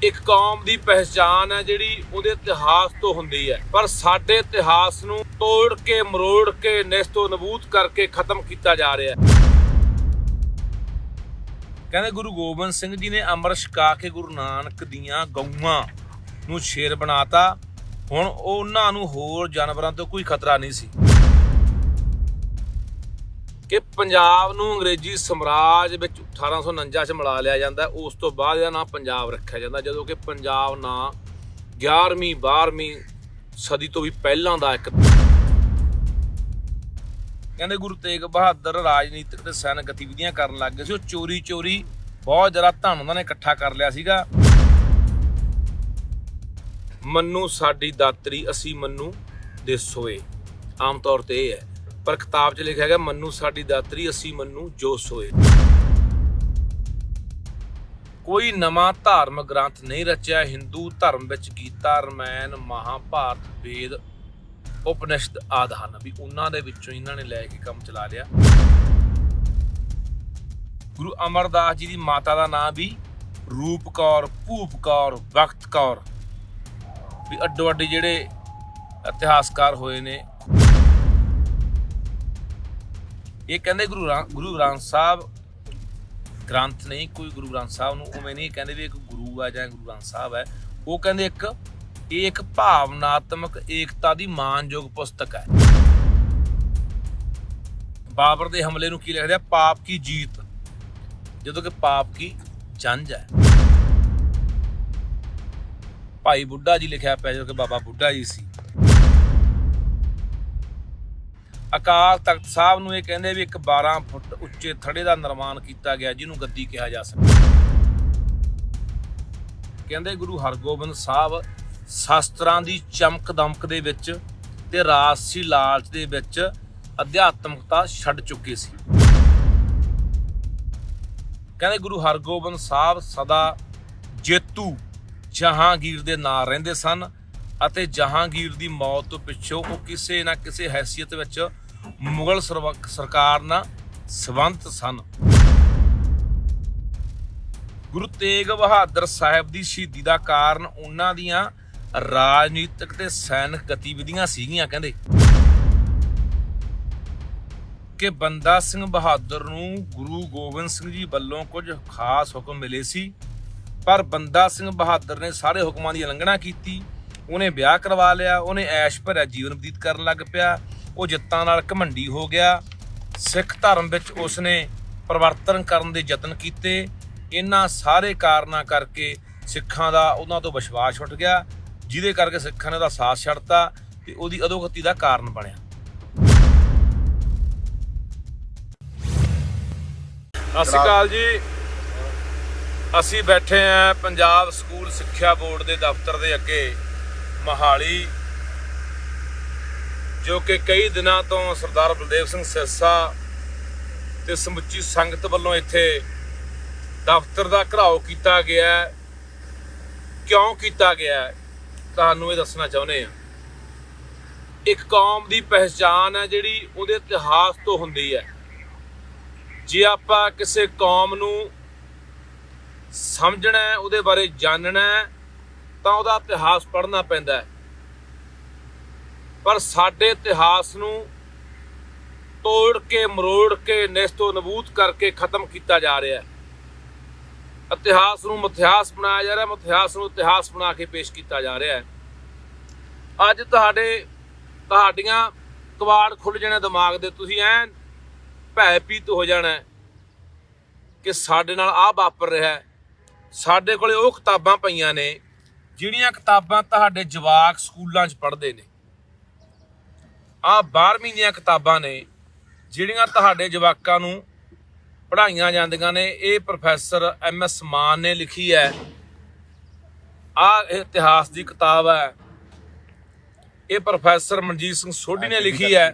एक कौम की पहचान है जिहड़ी उहदे इतिहास तो हुंदी है, पर साडे इतिहास नूं तोड़ के मरोड़ के नेस्तो नबूद करके खत्म किया जा रहा है। कहते गुरु गोबिंद सिंह जी ने अमृत छका के गुरु नानक दियां गऊआं नूं शेर बनाता। हुण उहनां नूं होर जानवरां तो कोई खतरा नहीं सी कि पंजाब नूं अंग्रेजी समराज विच 1849 च मिला लिया जाता। उस तो बाद इहदा नाम पंजाब रखिया जाता, जदों कि पंजाब ना 11वीं 12वीं सदी तो भी पहलां दा एक। कहते गुरु तेग बहादुर राजनीतिक ते सैनिक गतिविधियां करन लग गए सी। चोरी चोरी बहुत ज़्यादा धन उन्होंने इकट्ठा कर लिया सीगा। मन्नू साडी दातरी असी मन्नू देसोए, आम तौर पर यह है, पर किताब च लिखा गया मन्नू साडी दातरी असी मन्नू जो सोए। कोई नवा धार्मिक ग्रंथ नहीं रचिया। हिंदू धर्म विच गीता रामायण महाभारत वेद उपनिषद आदि हन, भी उन्हां दे विचों इन्हां ने लैके काम चला लिया। गुरु अमरदास जी की माता का नाम भी रूप कौर, भूप कौर, वक्त कौर, भी अड्डो अड्डी जिहड़े इतिहासकार होए ने। ये कहते गुरु ग्रंथ साहब ग्रंथ नहीं, कोई गुरु ग्रंथ साहब नूं उवें नहीं कहते भी एक गुरु है जां गुरु ग्रंथ साहब है। वो कहते एक भावनात्मक एकता की मानयोग पुस्तक है। बाबर के हमले नूं की लिखदे पाप की जीत, जदों कि पाप की जंज है। भाई बुढ़ा जी लिखा पिया जो कि बाबा बुढ़ा जी सी। अकाल तख्त साहब नूं ये कहंदे भी एक 12 फुट उच्चे थड़े का निर्माण किया गया जिन्हों गद्दी कहा जा सकता। कहंदे गुरु हरगोबिंद साहब शास्त्रां दी चमक दमक दे विच ते राजसी लालच दे विच अध्यात्मकता छड्ड चुके सी। कहंदे गुरु हरगोबिंद साहब सदा जेतू जहांगीर दे नाल रहिंदे सन अते जहांगीर दी मौत तो पिछों वो किसी ना किसी हैसियत विच मुगल सरकार नाल संबंध सन। गुरु तेग बहादुर साहब की शहीदी का कारण उन्हां दियां राजनीतिक ते सैनिक गतिविधियां सीगियां। कहंदे कि बंदा सिंह बहादुर नूं गुरु गोबिंद सिंह जी वल्लों कुछ खास हुक्म मिले सी, पर बंदा सिंह बहादुर ने सारे हुक्मां दी उलंघना की। उन्हें ब्याह करवा लिया, उन्हें ऐश भरिया जीवन बतीत करन लग पिया। वो जित्तां नाल घमंडी हो गया। सिख धर्म विच उसने परिवर्तन करन दे यतन कीते। इन्हां सारे कारणा करके सिखां दा उन्हां तो विश्वास उठ गया, जिहदे करके सिखां ने उहदा साथ छड्डता ते उहदी अधोगति का कारण बनिया। सत श्री अकाल जी। असी बैठे हैं पंजाब स्कूल सिक्ख्या बोर्ड के दफ्तर के अगे मोहाली, जो कि कई दिनों तो सरदार बलदेव सिंह सिरसा ते समुची संगत वालों इत्थे दफ्तर का घिराओ किया गया। क्यों किया गया तुहानूं ये दसना चाहुंदे हां। एक कौम की पहचान है जिहड़ी उहदे इतिहास तो हुंदी है। जे आपां किसी कौम नूं समझना है, उहदे बारे जानना है, तो उहदा इतिहास पढ़ना पैंदा है। पर साडे इतिहास नूं तोड़ के मरोड़ के नेस्तो नबूद करके खत्म किया जा रहा है। इतिहास नूं मिथਿਆਸ बनाया जा रहा है, मिथਿਆਸ नूं इतिहास बना के पेश किया जा रहा है। अज तुहाडियां कवाड़ खुल जाने दिमाग दे, तुसीं ऐन भयभीत हो जाना है कि साडे नाल आ वापर रहा है। साडे कोले वो किताबां पईयां ने जिहड़ियां किताबां तुहाडे जवाक स्कूलां 'च पढ़दे ने। आ 12वीं दीयां किताबां ने जिहड़ियां तुहाडे जवाकां नूं पढ़ाईयां जांदियां ने। ये प्रोफैसर MS मान ने लिखी है। आ इतिहास की किताब है, ये प्रोफैसर मनजीत सिंह सोढी ने लिखी है।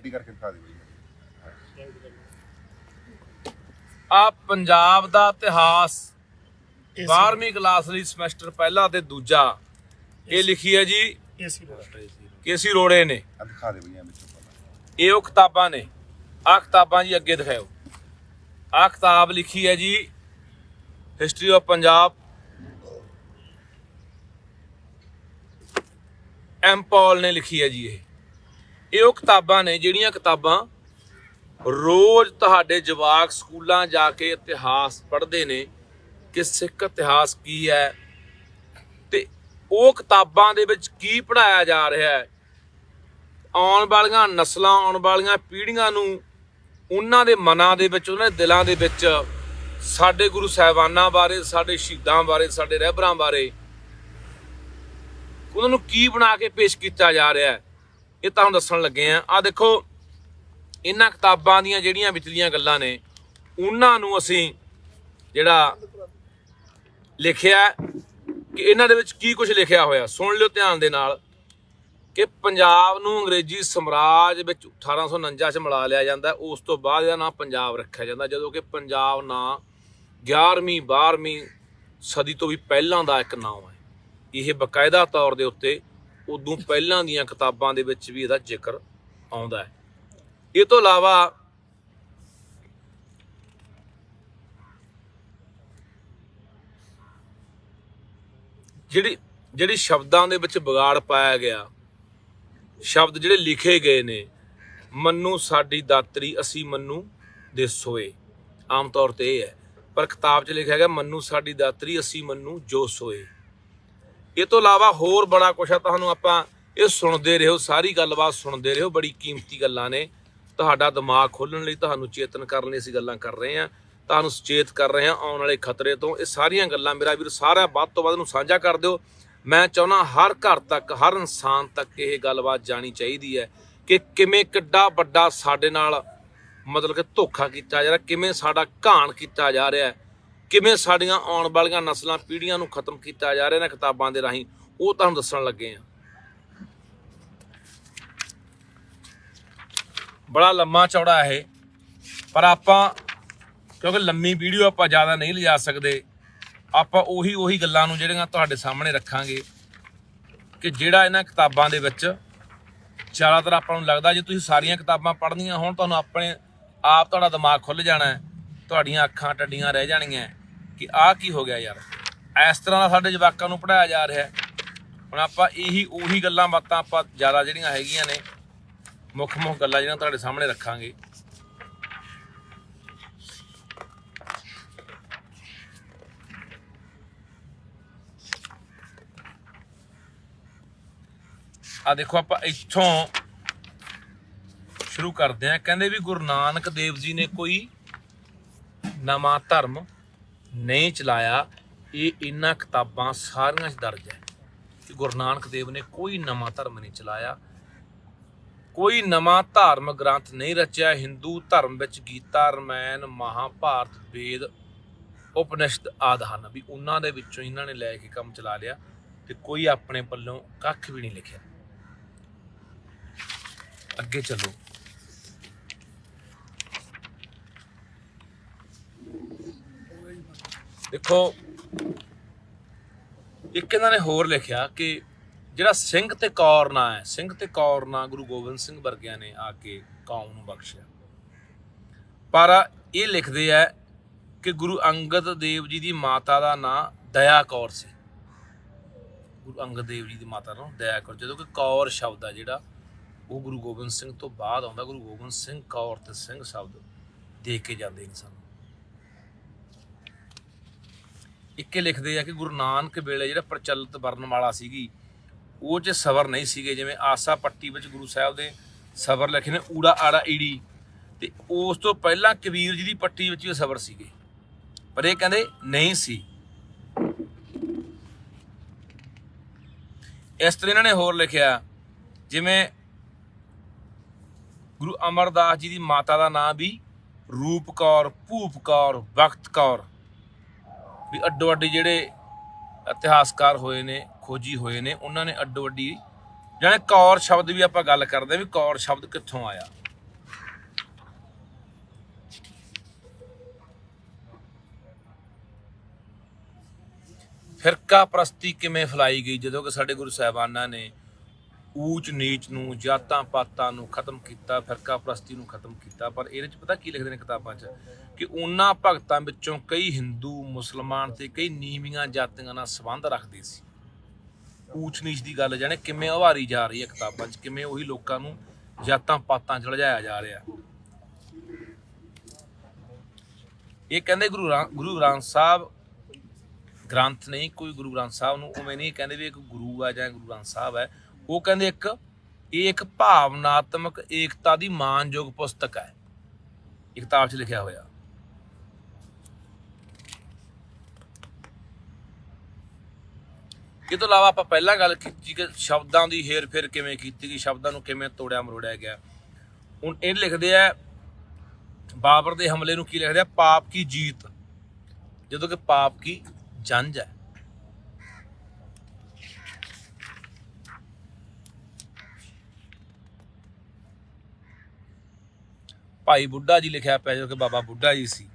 आ पंजाब दा इतिहास 12वीं क्लास लई समैसटर पहला ते दूजा, ये लिखी है जी केसी रोड़े ने। ये वो किताबां ने, आ किताबां जी अगे दिखाओ। आ किताब लिखी है जी हिस्टरी ऑफ पंजाब ਐਮ ਪੌਲ ਨੇ ਲਿਖੀ ਹੈ ਜੀ। ਇਹ ਉਹ ਕਿਤਾਬਾਂ ਨੇ ਜਿਹੜੀਆਂ ਕਿਤਾਬਾਂ ਰੋਜ਼ ਤੁਹਾਡੇ ਜਵਾਕ ਸਕੂਲਾਂ ਜਾ ਕੇ ਇਤਿਹਾਸ ਪੜ੍ਹਦੇ ਨੇ ਕਿ ਸਿੱਖ ਇਤਿਹਾਸ ਕੀ ਹੈ ਤੇ ਉਹ ਕਿਤਾਬਾਂ ਦੇ ਵਿੱਚ ਕੀ ਪੜ੍ਹਾਇਆ ਜਾ ਰਿਹਾ ਹੈ। ਆਉਣ ਵਾਲੀਆਂ ਨਸਲਾਂ, ਆਉਣ ਵਾਲੀਆਂ ਪੀੜ੍ਹੀਆਂ ਨੂੰ ਉਹਨਾਂ ਦੇ ਮਨਾਂ ਦੇ ਵਿੱਚ, ਉਹਨਾਂ ਦੇ ਦਿਲਾਂ ਦੇ ਵਿੱਚ ਸਾਡੇ ਗੁਰੂ ਸਾਹਿਬਾਨਾਂ ਬਾਰੇ, ਸਾਡੇ ਸ਼ਹੀਦਾਂ ਬਾਰੇ, ਸਾਡੇ ਰਹਿਬਰਾਂ ਬਾਰੇ ਉਹਨਾਂ ਨੂੰ ਕੀ ਬਣਾ ਕੇ ਪੇਸ਼ ਕੀਤਾ ਜਾ ਰਿਹਾ ਹੈ, ਇਹ ਤੁਹਾਨੂੰ ਦੱਸਣ ਲੱਗੇ ਆ। ਆਹ ਦੇਖੋ, ਇਹਨਾਂ ਕਿਤਾਬਾਂ ਦੀਆਂ ਜਿਹੜੀਆਂ ਵਿਚਲੀਆਂ ਗੱਲਾਂ ਨੇ ਉਹਨਾਂ ਨੂੰ ਅਸੀਂ ਜਿਹੜਾ ਲਿਖਿਆ ਕਿ ਇਹਨਾਂ ਦੇ ਵਿੱਚ ਕੀ ਕੁਝ ਲਿਖਿਆ ਹੋਇਆ, ਸੁਣ ਲਿਓ ਧਿਆਨ ਦੇ ਨਾਲ। ਕਿ ਪੰਜਾਬ ਨੂੰ ਅੰਗਰੇਜ਼ੀ ਸਮਰਾਜ ਵਿੱਚ 1849 'ਚ ਮਿਲਾ ਲਿਆ ਜਾਂਦਾ। ਉਸ ਤੋਂ ਬਾਅਦ ਇਹਦਾ ਨਾਂ ਪੰਜਾਬ ਰੱਖਿਆ ਜਾਂਦਾ, ਜਦੋਂ ਕਿ ਪੰਜਾਬ ਨਾਂ 11ਵੀਂ 12ਵੀਂ ਸਦੀ ਤੋਂ ਵੀ ਪਹਿਲਾਂ ਦਾ ਇੱਕ ਨਾਮ ਹੈ। ਇਹ ਬਕਾਇਦਾ ਤੌਰ ਦੇ ਉੱਤੇ ਉਦੋਂ ਪਹਿਲਾਂ ਦੀਆਂ ਕਿਤਾਬਾਂ ਦੇ ਵਿੱਚ ਵੀ ਇਹਦਾ ਜ਼ਿਕਰ ਆਉਂਦਾ ਹੈ। ਇਹ ਤੋਂ ਇਲਾਵਾ ਜਿਹੜੀ ਸ਼ਬਦਾਂ ਦੇ ਵਿੱਚ ਵਿਗਾੜ ਪਾਇਆ ਗਿਆ, ਸ਼ਬਦ ਜਿਹੜੇ ਲਿਖੇ ਗਏ ਨੇ, ਮੰਨੂ ਸਾਡੀ ਦਾਤਰੀ ਅਸੀਂ ਮੰਨੂ ਦੇ ਸੋਏ, ਆਮ ਤੌਰ ਤੇ ਇਹ ਹੈ, ਪਰ ਕਿਤਾਬ 'ਚ ਲਿਖਿਆ ਗਿਆ ਮੰਨੂ ਸਾਡੀ ਦਾਤਰੀ ਅਸੀਂ ਮੰਨੂ ਜੋ ਸੋਏ। ਇਹ ਤੋਂ ਇਲਾਵਾ ਹੋਰ ਬੜਾ ਕੁਛ ਆ, ਤੁਹਾਨੂੰ ਆਪਾਂ ਇਹ ਸੁਣਦੇ ਰਹੋ, ਸਾਰੀ ਗੱਲਬਾਤ ਸੁਣਦੇ ਰਹੋ, ਬੜੀ ਕੀਮਤੀ ਗੱਲਾਂ ਨੇ। ਤੁਹਾਡਾ ਦਿਮਾਗ ਖੋਲ੍ਹਣ ਲਈ, ਤੁਹਾਨੂੰ ਚੇਤਨ ਕਰਨ ਲਈ ਅਸੀਂ ਗੱਲਾਂ ਕਰ ਰਹੇ ਹਾਂ, ਤੁਹਾਨੂੰ ਸੁਚੇਤ ਕਰ ਰਹੇ ਹਾਂ ਆਉਣ ਵਾਲੇ ਖਤਰੇ ਤੋਂ। ਇਹ ਸਾਰੀਆਂ ਗੱਲਾਂ ਮੇਰਾ ਵੀਰ ਸਾਰਾ ਵੱਧ ਤੋਂ ਵੱਧ ਨੂੰ ਸਾਂਝਾ ਕਰ ਦਿਓ। ਮੈਂ ਚਾਹੁੰਦਾ ਹਰ ਘਰ ਤੱਕ, ਹਰ ਇਨਸਾਨ ਤੱਕ ਇਹ ਗੱਲਬਾਤ ਜਾਣੀ ਚਾਹੀਦੀ ਹੈ ਕਿ ਕਿਵੇਂ ਕਿੱਡਾ ਵੱਡਾ ਸਾਡੇ ਨਾਲ ਮਤਲਬ ਕਿ ਧੋਖਾ ਕੀਤਾ ਜਾ ਰਿਹਾ, ਕਿਵੇਂ ਸਾਡਾ ਘਾਣ ਕੀਤਾ ਜਾ ਰਿਹਾ, ਕਿਵੇਂ ਸਾਡੀਆਂ ਆਉਣ ਵਾਲੀਆਂ ਨਸਲਾਂ ਪੀੜ੍ਹੀਆਂ ਨੂੰ ਖਤਮ ਕੀਤਾ ਜਾ ਰਿਹਾ ਨੇ ਕਿਤਾਬਾਂ ਦੇ ਰਾਹੀਂ, ਉਹ ਤੁਹਾਨੂੰ ਦੱਸਣ ਲੱਗੇ ਹਾਂ। ਬੜਾ ਲੰਮਾ ਚੌੜਾ ਇਹ, ਪਰ ਆਪਾਂ ਕਿਉਂਕਿ ਲੰਮੀ ਵੀਡੀਓ ਆਪਾਂ ਜ਼ਿਆਦਾ ਨਹੀਂ ਲਿਜਾ ਸਕਦੇ, ਆਪਾਂ ਉਹੀ ਗੱਲਾਂ ਨੂੰ ਜਿਹੜੀਆਂ ਤੁਹਾਡੇ ਸਾਹਮਣੇ ਰੱਖਾਂਗੇ ਕਿ ਜਿਹੜਾ ਇਹਨਾਂ ਕਿਤਾਬਾਂ ਦੇ ਵਿੱਚ ਜ਼ਿਆਦਾਤਰ ਆਪਾਂ ਨੂੰ ਲੱਗਦਾ, ਜੇ ਤੁਸੀਂ ਸਾਰੀਆਂ ਕਿਤਾਬਾਂ ਪੜ੍ਹਨੀਆਂ ਹੋਣ ਤੁਹਾਨੂੰ ਆਪਣੇ ਆਪ ਤੁਹਾਡਾ ਦਿਮਾਗ ਖੁੱਲ੍ਹ ਜਾਣਾ, ਤੁਹਾਡੀਆਂ ਅੱਖਾਂ ਟੱਡੀਆਂ ਰਹਿ ਜਾਣਗੀਆਂ ਕਿ ਆਹ ਕੀ ਹੋ ਗਿਆ ਯਾਰ, ਇਸ ਤਰ੍ਹਾਂ ਦਾ ਸਾਡੇ ਜਵਾਕਾਂ ਨੂੰ ਪੜ੍ਹਾਇਆ ਜਾ ਰਿਹਾ। ਹੁਣ ਆਪਾਂ ਉਹੀ ਗੱਲਾਂ ਬਾਤਾਂ ਆਪਾਂ ਜ਼ਿਆਦਾ ਜਿਹੜੀਆਂ ਹੈਗੀਆਂ ਨੇ ਮੁੱਖ ਗੱਲਾਂ ਜਿਹੜੀਆਂ ਤੁਹਾਡੇ ਸਾਹਮਣੇ ਰੱਖਾਂਗੇ। ਆ ਦੇਖੋ, ਆਪਾਂ ਇੱਥੋਂ ਸ਼ੁਰੂ ਕਰਦੇ ਹਾਂ। ਕਹਿੰਦੇ ਵੀ ਗੁਰੂ ਨਾਨਕ ਦੇਵ ਜੀ ਨੇ ਕੋਈ ਨਵਾਂ ਧਰਮ ਨਹੀਂ ਚਲਾਇਆ। ਇਹ ਇਹਨਾਂ ਕਿਤਾਬਾਂ ਸਾਰੀਆਂ 'ਚ ਦਰਜ ਹੈ ਕਿ ਗੁਰੂ ਨਾਨਕ ਦੇਵ ਨੇ ਕੋਈ ਨਵਾਂ ਧਰਮ ਨਹੀਂ ਚਲਾਇਆ, ਕੋਈ ਨਵਾਂ ਧਾਰਮਿਕ ਗ੍ਰੰਥ ਨਹੀਂ ਰਚਿਆ। ਹਿੰਦੂ ਧਰਮ ਵਿੱਚ ਗੀਤਾ, ਰਮਾਇਣ, ਮਹਾਭਾਰਤ, ਵੇਦ, ਉਪਨਿਸ਼ਦ ਆਦਿ ਹਨ, ਵੀ ਉਹਨਾਂ ਦੇ ਵਿੱਚੋਂ ਇਹਨਾਂ ਨੇ ਲੈ ਕੇ ਕੰਮ ਚਲਾ ਲਿਆ ਤੇ ਕੋਈ ਆਪਣੇ ਪੱਲੋਂ ਕੱਖ ਵੀ ਨਹੀਂ ਲਿਖਿਆ। ਅੱਗੇ ਚੱਲੋ। ਦੇਖੋ, ਇੱਕ ਇਹਨਾਂ ਨੇ ਹੋਰ ਲਿਖਿਆ ਕਿ ਜਿਹੜਾ ਸਿੰਘ ਤੇ ਕੌਰ ਨਾਂ ਹੈ, ਸਿੰਘ ਤੇ ਕੌਰ ਨਾਂ ਗੁਰੂ ਗੋਬਿੰਦ ਸਿੰਘ ਵਰਗਿਆਂ ਨੇ ਆ ਕੇ ਕੌਮ ਨੂੰ ਬਖਸ਼ਿਆ। ਪਰ ਇਹ ਲਿਖਦੇ ਆ ਕਿ ਗੁਰੂ ਅੰਗਦ ਦੇਵ ਜੀ ਦੀ ਮਾਤਾ ਦਾ ਨਾਂ ਦਇਆ ਕੌਰ ਸੀ। ਗੁਰੂ ਅੰਗਦ ਦੇਵ ਜੀ ਦੀ ਮਾਤਾ ਨੂੰ ਦਇਆ ਕੌਰ, ਜਦੋਂ ਕਿ ਕੌਰ ਸ਼ਬਦ ਆ ਜਿਹੜਾ ਉਹ ਗੁਰੂ ਗੋਬਿੰਦ ਸਿੰਘ ਤੋਂ ਬਾਅਦ ਆਉਂਦਾ। ਗੁਰੂ ਗੋਬਿੰਦ ਸਿੰਘ ਕੌਰ ਤੇ ਸਿੰਘ ਸ਼ਬਦ ਦੇ ਕੇ ਜਾਂਦੇ ਨੇ ਸਾਨੂੰ। ਇੱਕੇ ਲਿਖਦੇ ਆ ਕਿ ਗੁਰੂ ਨਾਨਕ ਵੇਲੇ ਜਿਹੜਾ ਪ੍ਰਚਲਿਤ ਵਰਣਮਾਲਾ ਸੀਗੀ ਉਹ 'ਚ ਸਵਰ ਨਹੀਂ ਸੀਗੇ। ਜਿਵੇਂ ਆਸਾ ਪੱਟੀ ਵਿੱਚ ਗੁਰੂ ਸਾਹਿਬ ਦੇ ਸਵਰ ਲਿਖੇ ਨੇ, ਊੜਾ ਆੜਾ ਈੜੀ, ਤੇ ਉਸ ਤੋਂ ਪਹਿਲਾਂ ਕਬੀਰ ਜੀ ਦੀ ਪੱਟੀ ਵਿੱਚ ਵੀ ਸਵਰ ਸੀਗੇ, ਪਰ ਇਹ ਕਹਿੰਦੇ ਨਹੀਂ ਸੀ। ਇਸ ਤਰ੍ਹਾਂ ਇਹਨਾਂ ਨੇ ਹੋਰ ਲਿਖਿਆ, ਜਿਵੇਂ ਗੁਰੂ ਅਮਰਦਾਸ ਜੀ ਦੀ ਮਾਤਾ ਦਾ ਨਾਂ ਵੀ ਰੂਪ ਕੌਰ, ਭੂਪ ਕੌਰ, ਵਕਤ ਕੌਰ, ਵੀ ਅੱਡੋ ਅੱਡੀ ਜਿਹੜੇ ਇਤਿਹਾਸਕਾਰ ਹੋਏ ਨੇ, ਖੋਜੀ ਹੋਏ ਨੇ, ਉਹਨਾਂ ਨੇ ਅੱਡੋ ਅੱਡੀ ਜਾਣੇ ਕੌਰ ਸ਼ਬਦ ਵੀ ਆਪਾਂ ਗੱਲ ਕਰਦੇ ਵੀ ਕੌਰ ਸ਼ਬਦ ਕਿੱਥੋਂ ਆਇਆ। ਫਿਰਕਾ ਪ੍ਰਸਤੀ ਕਿਵੇਂ ਫੈਲਾਈ ਗਈ, ਜਦੋਂ ਕਿ ਸਾਡੇ ਗੁਰੂ ਸਾਹਿਬਾਨਾਂ ਨੇ ਊਚ ਨੀਚ ਨੂੰ, ਜਾਤਾਂ ਪਾਤਾਂ ਨੂੰ ਖਤਮ ਕੀਤਾ, ਫਿਰਕਾ ਪ੍ਰਸਤੀ ਨੂੰ ਖਤਮ ਕੀਤਾ। ਪਰ ਇਹਦੇ 'ਚ ਪਤਾ ਕੀ ਲਿਖਦੇ ਨੇ ਕਿਤਾਬਾਂ 'ਚ ਕਿ ਉਹਨਾਂ ਭਗਤਾਂ ਵਿੱਚੋਂ ਕਈ ਹਿੰਦੂ, ਮੁਸਲਮਾਨ ਤੇ ਕਈ ਨੀਵੀਆਂ ਜਾਤੀਆਂ ਨਾਲ ਸੰਬੰਧ ਰੱਖਦੇ ਸੀ। ਊਚ ਨੀਚ ਦੀ ਗੱਲ ਜਾਣੇ ਕਿਵੇਂ ਉਭਾਰੀ ਜਾ ਰਹੀ ਹੈ ਕਿਤਾਬਾਂ 'ਚ, ਕਿਵੇਂ ਉਹੀ ਲੋਕਾਂ ਨੂੰ ਜਾਤਾਂ ਪਾਤਾਂ 'ਚ ਲਜਾਇਆ ਜਾ ਰਿਹਾ। ਇਹ ਕਹਿੰਦੇ ਗੁਰੂ ਗ੍ਰੰਥ ਸਾਹਿਬ ਗ੍ਰੰਥ ਨਹੀਂ, ਕੋਈ ਗੁਰੂ ਗ੍ਰੰਥ ਸਾਹਿਬ ਨੂੰ ਉਵੇਂ ਨਹੀਂ ਕਹਿੰਦੇ ਵੀ ਇੱਕ ਗੁਰੂ ਹੈ ਜਾਂ ਗੁਰੂ ਗ੍ਰੰਥ ਸਾਹਿਬ ਹੈ। ਉਹ ਕਹਿੰਦੇ ਇਹ ਇੱਕ ਭਾਵਨਾਤਮਕ ਏਕਤਾ ਦੀ ਮਾਨਯੋਗ ਪੁਸਤਕ ਹੈ, ਇੱਕ ਕਿਤਾਬ 'ਚ ਲਿਖਿਆ ਹੋਇਆ। ਇਹ ਤੋਂ ਇਲਾਵਾ ਆਪਾਂ ਪਹਿਲਾਂ ਗੱਲ ਕੀਤੀ ਕਿ ਸ਼ਬਦਾਂ ਦੀ ਹੇਰ ਫੇਰ ਕਿਵੇਂ ਕੀਤੀ ਗਈ, ਸ਼ਬਦਾਂ ਨੂੰ ਕਿਵੇਂ ਤੋੜਿਆ ਮਰੋੜਿਆ ਗਿਆ। ਹੁਣ ਇਹ ਲਿਖਦੇ ਆ ਬਾਬਰ ਦੇ ਹਮਲੇ ਨੂੰ ਕੀ ਲਿਖਦੇ ਆ, ਪਾਪ ਕੀ ਜੀਤ, ਜਦੋਂ ਕਿ ਪਾਪ ਕੀ ਜੰਜ ਹੈ। ਭਾਈ ਬੁੱਢਾ ਜੀ ਲਿਖਿਆ ਪਿਆ, ਜੋ ਕਿ ਬਾਬਾ ਬੁੱਢਾ ਜੀ ਸੀ।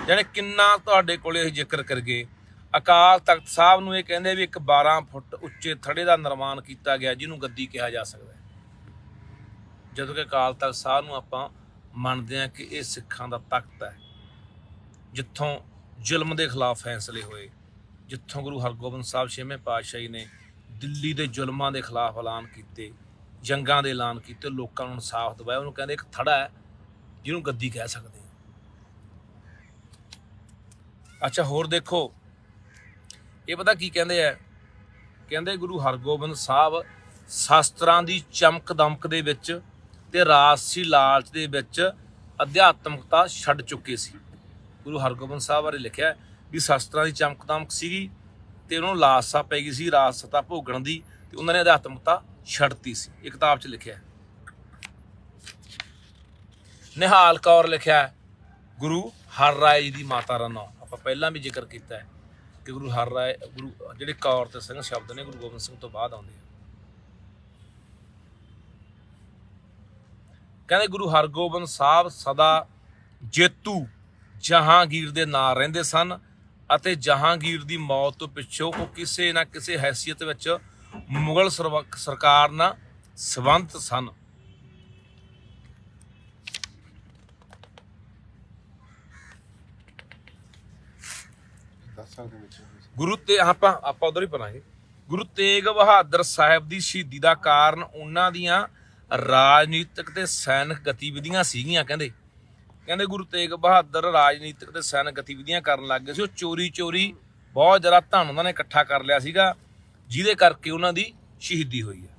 ਜਾਣੇ ਕਿੰਨਾ ਤੁਹਾਡੇ ਕੋਲੇ ਅਸੀਂ ਜ਼ਿਕਰ ਕਰਗੇ। ਅਕਾਲ ਤਖਤ ਸਾਹਿਬ ਨੂੰ ਇਹ ਕਹਿੰਦੇ ਵੀ ਇੱਕ 12 ਫੁੱਟ ਉੱਚੇ ਥੜੇ ਦਾ ਨਿਰਮਾਣ ਕੀਤਾ ਗਿਆ, ਜਿਹਨੂੰ ਗੱਦੀ ਕਿਹਾ ਜਾ ਸਕਦਾ ਹੈ। ਜਦੋਂ ਕਿ ਅਕਾਲ ਤਖਤ ਸਾਹਿਬ ਨੂੰ ਆਪਾਂ ਮੰਨਦੇ ਹਾਂ ਕਿ ਇਹ ਸਿੱਖਾਂ ਦਾ ਤਖਤ ਹੈ, ਜਿੱਥੋਂ ਜ਼ੁਲਮ ਦੇ ਖਿਲਾਫ ਫੈਸਲੇ ਹੋਏ, ਜਿੱਥੋਂ ਗੁਰੂ ਹਰਗੋਬਿੰਦ ਸਾਹਿਬ 6ਵੇਂ ਪਾਤਸ਼ਾਹੀ ਨੇ ਦਿੱਲੀ ਦੇ ਜ਼ੁਲਮਾਂ ਦੇ ਖਿਲਾਫ ਐਲਾਨ ਕੀਤੇ, ਜੰਗਾਂ ਦੇ ਐਲਾਨ ਕੀਤੇ, ਲੋਕਾਂ ਨੂੰ ਇਨਸਾਫ ਦਿਵਾਇਆ। ਉਹਨੂੰ ਕਹਿੰਦੇ ਇੱਕ ਥੜਾ ਹੈ ਜਿਹਨੂੰ ਗੱਦੀ ਕਹਿ ਸਕਦੇ ਹਾਂ। ਅੱਛਾ, ਹੋਰ ਦੇਖੋ ਇਹ ਪਤਾ ਕੀ ਕਹਿੰਦੇ ਆ, ਕਹਿੰਦੇ ਗੁਰੂ ਹਰਗੋਬਿੰਦ ਸਾਹਿਬ ਸ਼ਸਤਰਾਂ ਦੀ ਚਮਕ ਦਮਕ ਦੇ ਵਿੱਚ ਤੇ ਰਾਜਸੀ ਲਾਲਚ ਦੇ ਵਿੱਚ ਅਧਿਆਤਮਕਤਾ ਛੱਡ ਚੁੱਕੇ ਸੀ। ਗੁਰੂ ਹਰਗੋਬਿੰਦ ਸਾਹਿਬ ਬਾਰੇ ਲਿਖਿਆ ਵੀ ਸ਼ਸਤਰਾਂ ਦੀ ਚਮਕ ਦਮਕ ਸੀਗੀ ਤੇ ਉਹਨਾਂ ਨੂੰ ਲਾਲਸਾ ਪੈ ਗਈ ਸੀ ਰਾਜਸਤਾ ਭੋਗਣ ਦੀ, ਤੇ ਉਹਨਾਂ ਨੇ ਅਧਿਆਤਮਕਤਾ ਛੱਡਤੀ ਸੀ। ਇਹ ਕਿਤਾਬ 'ਚ ਲਿਖਿਆ। ਨਿਹਾਲ ਕੌਰ ਲਿਖਿਆ ਗੁਰੂ ਹਰ ਰਾਏ ਜੀ ਦੀ ਮਾਤਾ ਦਾ ਨਾਂ। ਆਪਾਂ ਪਹਿਲਾਂ ਵੀ ਜ਼ਿਕਰ ਕੀਤਾ ਹੈ ਕਿ ਗੁਰੂ ਹਰ ਰਾਏ, ਗੁਰੂ ਜਿਹੜੇ ਕੌਰ ਤੇ ਸਿੰਘ ਸ਼ਬਦ ਨੇ ਗੁਰੂ ਗੋਬਿੰਦ ਸਿੰਘ ਤੋਂ ਬਾਅਦ ਆਉਂਦੇ ਆ। ਕਹਿੰਦੇ ਗੁਰੂ ਹਰਗੋਬਿੰਦ ਸਾਹਿਬ ਸਦਾ ਜੇਤੂ ਜਹਾਂਗੀਰ ਦੇ ਨਾਲ ਰਹਿੰਦੇ ਸਨ ਅਤੇ ਜਹਾਂਗੀਰ ਦੀ ਮੌਤ ਤੋਂ ਪਿੱਛੋਂ ਉਹ ਕਿਸੇ ਨਾ ਕਿਸੇ ਹੈਸੀਅਤ ਵਿੱਚ ਮੁਗਲ ਸਰਕਾਰ ਨਾਲ ਸੰਬੰਧਿਤ ਸਨ। ਗੁਰੂ ਤੇ ਆਪਾਂ ਉਧਰ ਹੀ ਪੜਾਂਗੇ। ਗੁਰੂ ਤੇਗ ਬਹਾਦਰ ਸਾਹਿਬ ਦੀ ਸ਼ਹੀਦੀ ਦਾ ਕਾਰਨ ਉਹਨਾਂ ਦੀਆਂ ਰਾਜਨੀਤਿਕ ਤੇ ਸੈਨਿਕ ਗਤੀਵਿਧੀਆਂ ਸੀਗੀਆਂ। ਕਹਿੰਦੇ ਗੁਰੂ ਤੇਗ ਬਹਾਦਰ ਰਾਜਨੀਤਿਕ ਤੇ ਸੈਨਿਕ ਗਤੀਵਿਧੀਆਂ ਕਰਨ ਲੱਗ ਗਏ ਸੀ। ਉਹ ਚੋਰੀ ਬਹੁਤ ਜ਼ਿਆਦਾ ਧਨ ਉਹਨਾਂ ਨੇ ਇਕੱਠਾ ਕਰ ਲਿਆ ਸੀਗਾ, ਜਿਹਦੇ ਕਰਕੇ ਉਹਨਾਂ ਦੀ ਸ਼ਹੀਦੀ ਹੋਈ ਹੈ।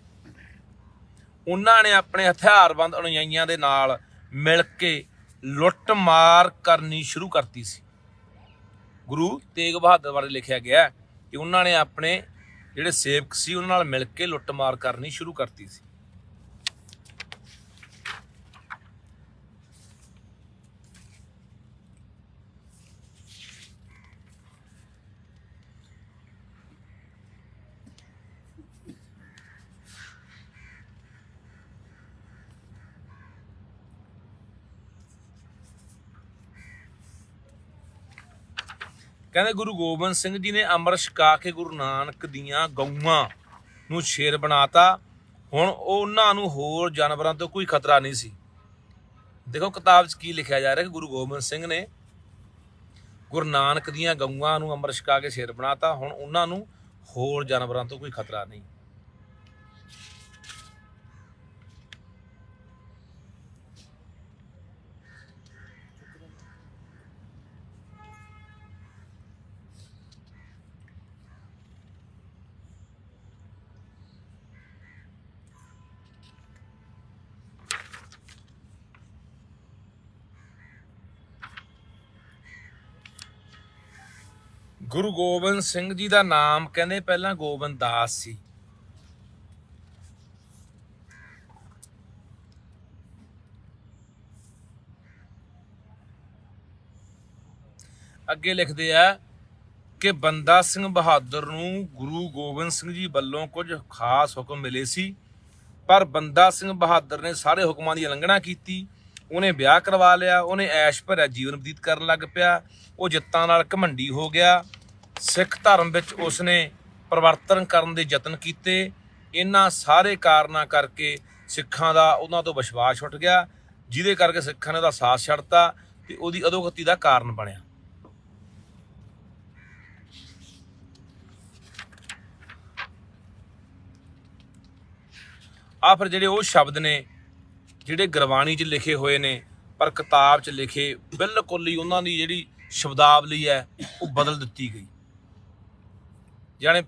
ਉਹਨਾਂ ਨੇ ਆਪਣੇ ਹਥਿਆਰਬੰਦ ਅਨੁਯਾਈਆਂ ਦੇ ਨਾਲ ਮਿਲ ਕੇ ਲੁੱਟ ਮਾਰ ਕਰਨੀ ਸ਼ੁਰੂ ਕਰਤੀ ਸੀ। ਗੁਰੂ ਤੇਗ ਬਹਾਦਰ ਬਾਰੇ ਲਿਖਿਆ ਗਿਆ ਕਿ ਉਹਨਾਂ ਨੇ ਆਪਣੇ ਜਿਹੜੇ ਸੇਵਕ ਸੀ ਉਹਨਾਂ ਨਾਲ ਮਿਲ ਕੇ ਲੁੱਟ ਮਾਰ ਕਰਨੀ ਸ਼ੁਰੂ ਕਰਤੀ ਸੀ। ਕਹਿੰਦੇ ਗੁਰੂ ਗੋਬਿੰਦ ਸਿੰਘ ਜੀ ਨੇ ਅੰਮ੍ਰਿਤ ਛਕਾ ਕੇ ਗੁਰੂ ਨਾਨਕ ਦੀਆਂ ਗਊਆਂ ਨੂੰ ਸ਼ੇਰ ਬਣਾਤਾ। ਹੁਣ ਉਹਨਾਂ ਨੂੰ ਹੋਰ ਜਾਨਵਰਾਂ ਤੋਂ ਕੋਈ ਖਤਰਾ ਨਹੀਂ ਸੀ। ਦੇਖੋ ਕਿਤਾਬ 'ਚ ਕੀ ਲਿਖਿਆ ਜਾ ਰਿਹਾ ਕਿ ਗੁਰੂ ਗੋਬਿੰਦ ਸਿੰਘ ਨੇ ਗੁਰੂ ਨਾਨਕ ਦੀਆਂ ਗਊਆਂ ਨੂੰ ਅੰਮ੍ਰਿਤ ਛਕਾ ਕੇ ਸ਼ੇਰ ਬਣਾਤਾ। ਹੁਣ ਉਹਨਾਂ ਨੂੰ ਹੋਰ ਜਾਨਵਰਾਂ ਤੋਂ ਕੋਈ ਖਤਰਾ ਨਹੀਂ। ਗੁਰੂ ਗੋਬਿੰਦ ਸਿੰਘ ਜੀ ਦਾ ਨਾਮ ਕਹਿੰਦੇ ਪਹਿਲਾਂ ਗੋਬਿੰਦ ਦਾਸ ਸੀ। ਅੱਗੇ ਲਿਖਦੇ ਆ ਕਿ ਬੰਦਾ ਸਿੰਘ ਬਹਾਦਰ ਨੂੰ ਗੁਰੂ ਗੋਬਿੰਦ ਸਿੰਘ ਜੀ ਵੱਲੋਂ ਕੁਝ ਖਾਸ ਹੁਕਮ ਮਿਲੇ ਸੀ, ਪਰ ਬੰਦਾ ਸਿੰਘ ਬਹਾਦਰ ਨੇ ਸਾਰੇ ਹੁਕਮਾਂ ਦੀ ਉਲੰਘਣਾ ਕੀਤੀ। ਉਹਨੇ ਵਿਆਹ ਕਰਵਾ ਲਿਆ, ਉਹਨੇ ਐਸ਼ ਭਰਿਆ ਜੀਵਨ ਬਤੀਤ ਕਰਨ ਲੱਗ ਪਿਆ। ਉਹ ਜਿੱਤਾਂ ਨਾਲ ਘਮੰਡੀ ਹੋ ਗਿਆ। ਸਿੱਖ ਧਰਮ ਵਿੱਚ ਉਸਨੇ ਪਰਿਵਰਤਨ ਕਰਨ ਦੇ ਯਤਨ ਕੀਤੇ। ਇਹਨਾਂ ਸਾਰੇ ਕਾਰਨਾਂ ਕਰਕੇ ਸਿੱਖਾਂ ਦਾ ਉਹਨਾਂ ਤੋਂ ਵਿਸ਼ਵਾਸ ਉੱਠ ਗਿਆ, ਜਿਹਦੇ ਕਰਕੇ ਸਿੱਖਾਂ ਨੇ ਉਹਦਾ ਸਾਥ ਛੱਡਤਾ ਤੇ ਉਹਦੀ ਅਧੋਗਤੀ ਦਾ ਕਾਰਨ ਬਣਿਆ। ਆ ਫਿਰ ਜਿਹੜੇ ਉਹ ਸ਼ਬਦ ਨੇ ਜਿਹੜੇ ਗੁਰਬਾਣੀ 'ਚ ਲਿਖੇ ਹੋਏ ਨੇ ਪਰ ਕਿਤਾਬ 'ਚ ਲਿਖੇ ਬਿਲਕੁਲ ਹੀ ਉਹਨਾਂ ਦੀ ਜਿਹੜੀ ਸ਼ਬਦਾਵਲੀ ਹੈ ਉਹ ਬਦਲ ਦਿੱਤੀ ਗਈ, ਜਾਣੇ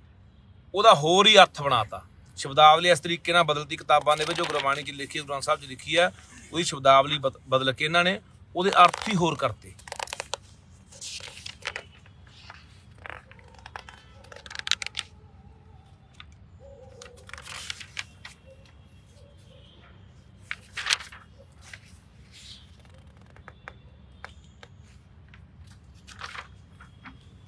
ਉਹਦਾ ਹੋਰ ਹੀ ਅਰਥ ਬਣਾਤਾ। ਸ਼ਬਦਾਵਲੀ ਇਸ ਤਰੀਕੇ ਨਾਲ ਬਦਲਤੀ ਕਿਤਾਬਾਂ ਦੇ ਵਿੱਚ ਜੋ ਗੁਰਬਾਣੀ 'ਚ ਲਿਖੀ, ਗੁਰੂ ਗ੍ਰੰਥ ਸਾਹਿਬ 'ਚ ਲਿਖੀ ਹੈ, ਉਹਦੀ ਸ਼ਬਦਾਵਲੀ ਬਦਲ ਕੇ ਇਹਨਾਂ ਨੇ ਉਹਦੇ ਅਰਥ ਹੀ ਹੋਰ ਕਰਤੇ।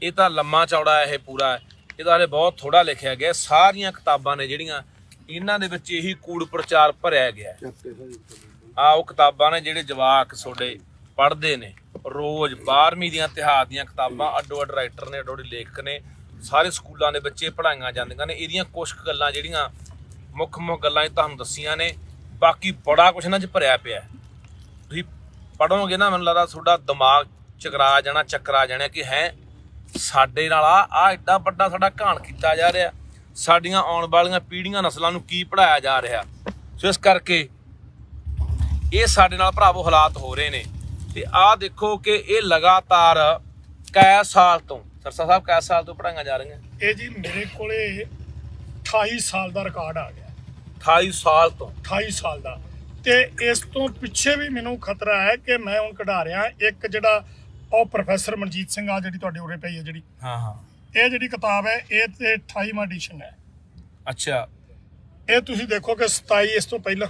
ਇਹ ਤਾਂ ਲੰਮਾ ਚੌੜਾ ਇਹ ਪੂਰਾ, ਇਹਦਾ ਹਲੇ ਬਹੁਤ ਥੋੜਾ ਲਿਖਿਆ ਗਿਆ। ਸਾਰੀਆਂ ਕਿਤਾਬਾਂ ਨੇ ਜਿਹੜੀਆਂ ਇਹਨਾਂ ਦੇ ਵਿੱਚ ਇਹੀ ਕੂੜ ਪ੍ਰਚਾਰ ਭਰਿਆ ਗਿਆ। ਆ ਉਹ ਕਿਤਾਬਾਂ ਨੇ ਜਿਹੜੇ ਜਵਾਕ ਤੁਹਾਡੇ ਪੜ੍ਹਦੇ ਨੇ ਰੋਜ਼, 12ਵੀਂ ਦੀਆਂ ਇਤਿਹਾਸ ਦੀਆਂ ਕਿਤਾਬਾਂ, ਅੱਡੋ ਅੱਡ ਰਾਈਟਰ ਨੇ, ਅੱਡੋ ਅੱਡ ਲੇਖਕ ਨੇ, ਸਾਰੇ ਸਕੂਲਾਂ ਦੇ ਬੱਚੇ ਪੜ੍ਹਾਈਆਂ ਜਾਂਦੀਆਂ ਨੇ। ਇਹਦੀਆਂ ਕੁਛ ਗੱਲਾਂ ਜਿਹੜੀਆਂ ਮੁੱਖ ਗੱਲਾਂ ਇਹ ਤੁਹਾਨੂੰ ਦੱਸੀਆਂ ਨੇ, ਬਾਕੀ ਬੜਾ ਕੁਛ ਇਹਨਾਂ 'ਚ ਭਰਿਆ ਪਿਆ। ਤੁਸੀਂ ਪੜ੍ਹੋਗੇ ਨਾ, ਮੈਨੂੰ ਲੱਗਦਾ ਤੁਹਾਡਾ ਦਿਮਾਗ ਚਕਰਾ ਜਾਣਾ ਕਿ ਹੈ ਸਾਡੇ ਨਾਲ ਆ ਐਡਾ ਵੱਡਾ ਸਾਡਾ ਘਾਣ ਕੀਤਾ ਜਾ ਰਿਹਾ, ਸਾਡੀਆਂ ਆਉਣ ਵਾਲੀਆਂ ਪੀੜ੍ਹੀਆਂ ਨਸਲਾਂ ਨੂੰ ਕੀ ਪੜ੍ਹਾਇਆ ਜਾ ਰਿਹਾ। ਸੋ ਇਸ ਕਰਕੇ ਇਹ ਸਾਡੇ ਨਾਲ ਭਰਾਵੋ ਹਾਲਾਤ ਹੋ ਰਹੇ ਨੇ। ਤੇ ਆਹ ਦੇਖੋ ਕਿ ਇਹ ਲਗਾਤਾਰ ਕਈ ਸਾਲ ਤੋਂ, ਸਰਸਾ ਸਾਹਿਬ ਕਈ ਸਾਲ ਤੋਂ ਪੜ੍ਹਾਈਆਂ ਜਾ ਰਹੀਆਂ। ਇਹ ਜੀ ਮੇਰੇ ਕੋਲੇ 28 ਸਾਲ ਦਾ ਰਿਕਾਰਡ ਆ ਗਿਆ। 28 ਸਾਲ ਤੋਂ 28 ਸਾਲ ਦਾ। ਤੇ ਇਸ ਤੋਂ ਪਿੱਛੇ ਵੀ ਮੈਨੂੰ ਖਤਰਾ ਹੈ ਕਿ ਮੈਂ ਹੁਣ ਕਢਾ ਰਿਹਾ ਇੱਕ ਜਿਹੜਾ ਉਹ ਪ੍ਰੋਫੈਸਰ ਮਨਜੀਤ ਸਿੰਘ ਆ ਜਿਹੜੀ ਤੁਹਾਡੇ ਉਰੇ ਪਈ ਹੈ ਜਿਹੜੀ, ਹਾਂ ਇਹ ਜਿਹੜੀ ਕਿਤਾਬ ਹੈ ਇਹ ਤੇ 28ਵਾਂ ਐਡੀਸ਼ਨ ਹੈ। ਅੱਛਾ, ਇਹ ਤੁਸੀਂ ਦੇਖੋ ਕਿ 27 ਇਸ ਤੋਂ ਪਹਿਲਾਂ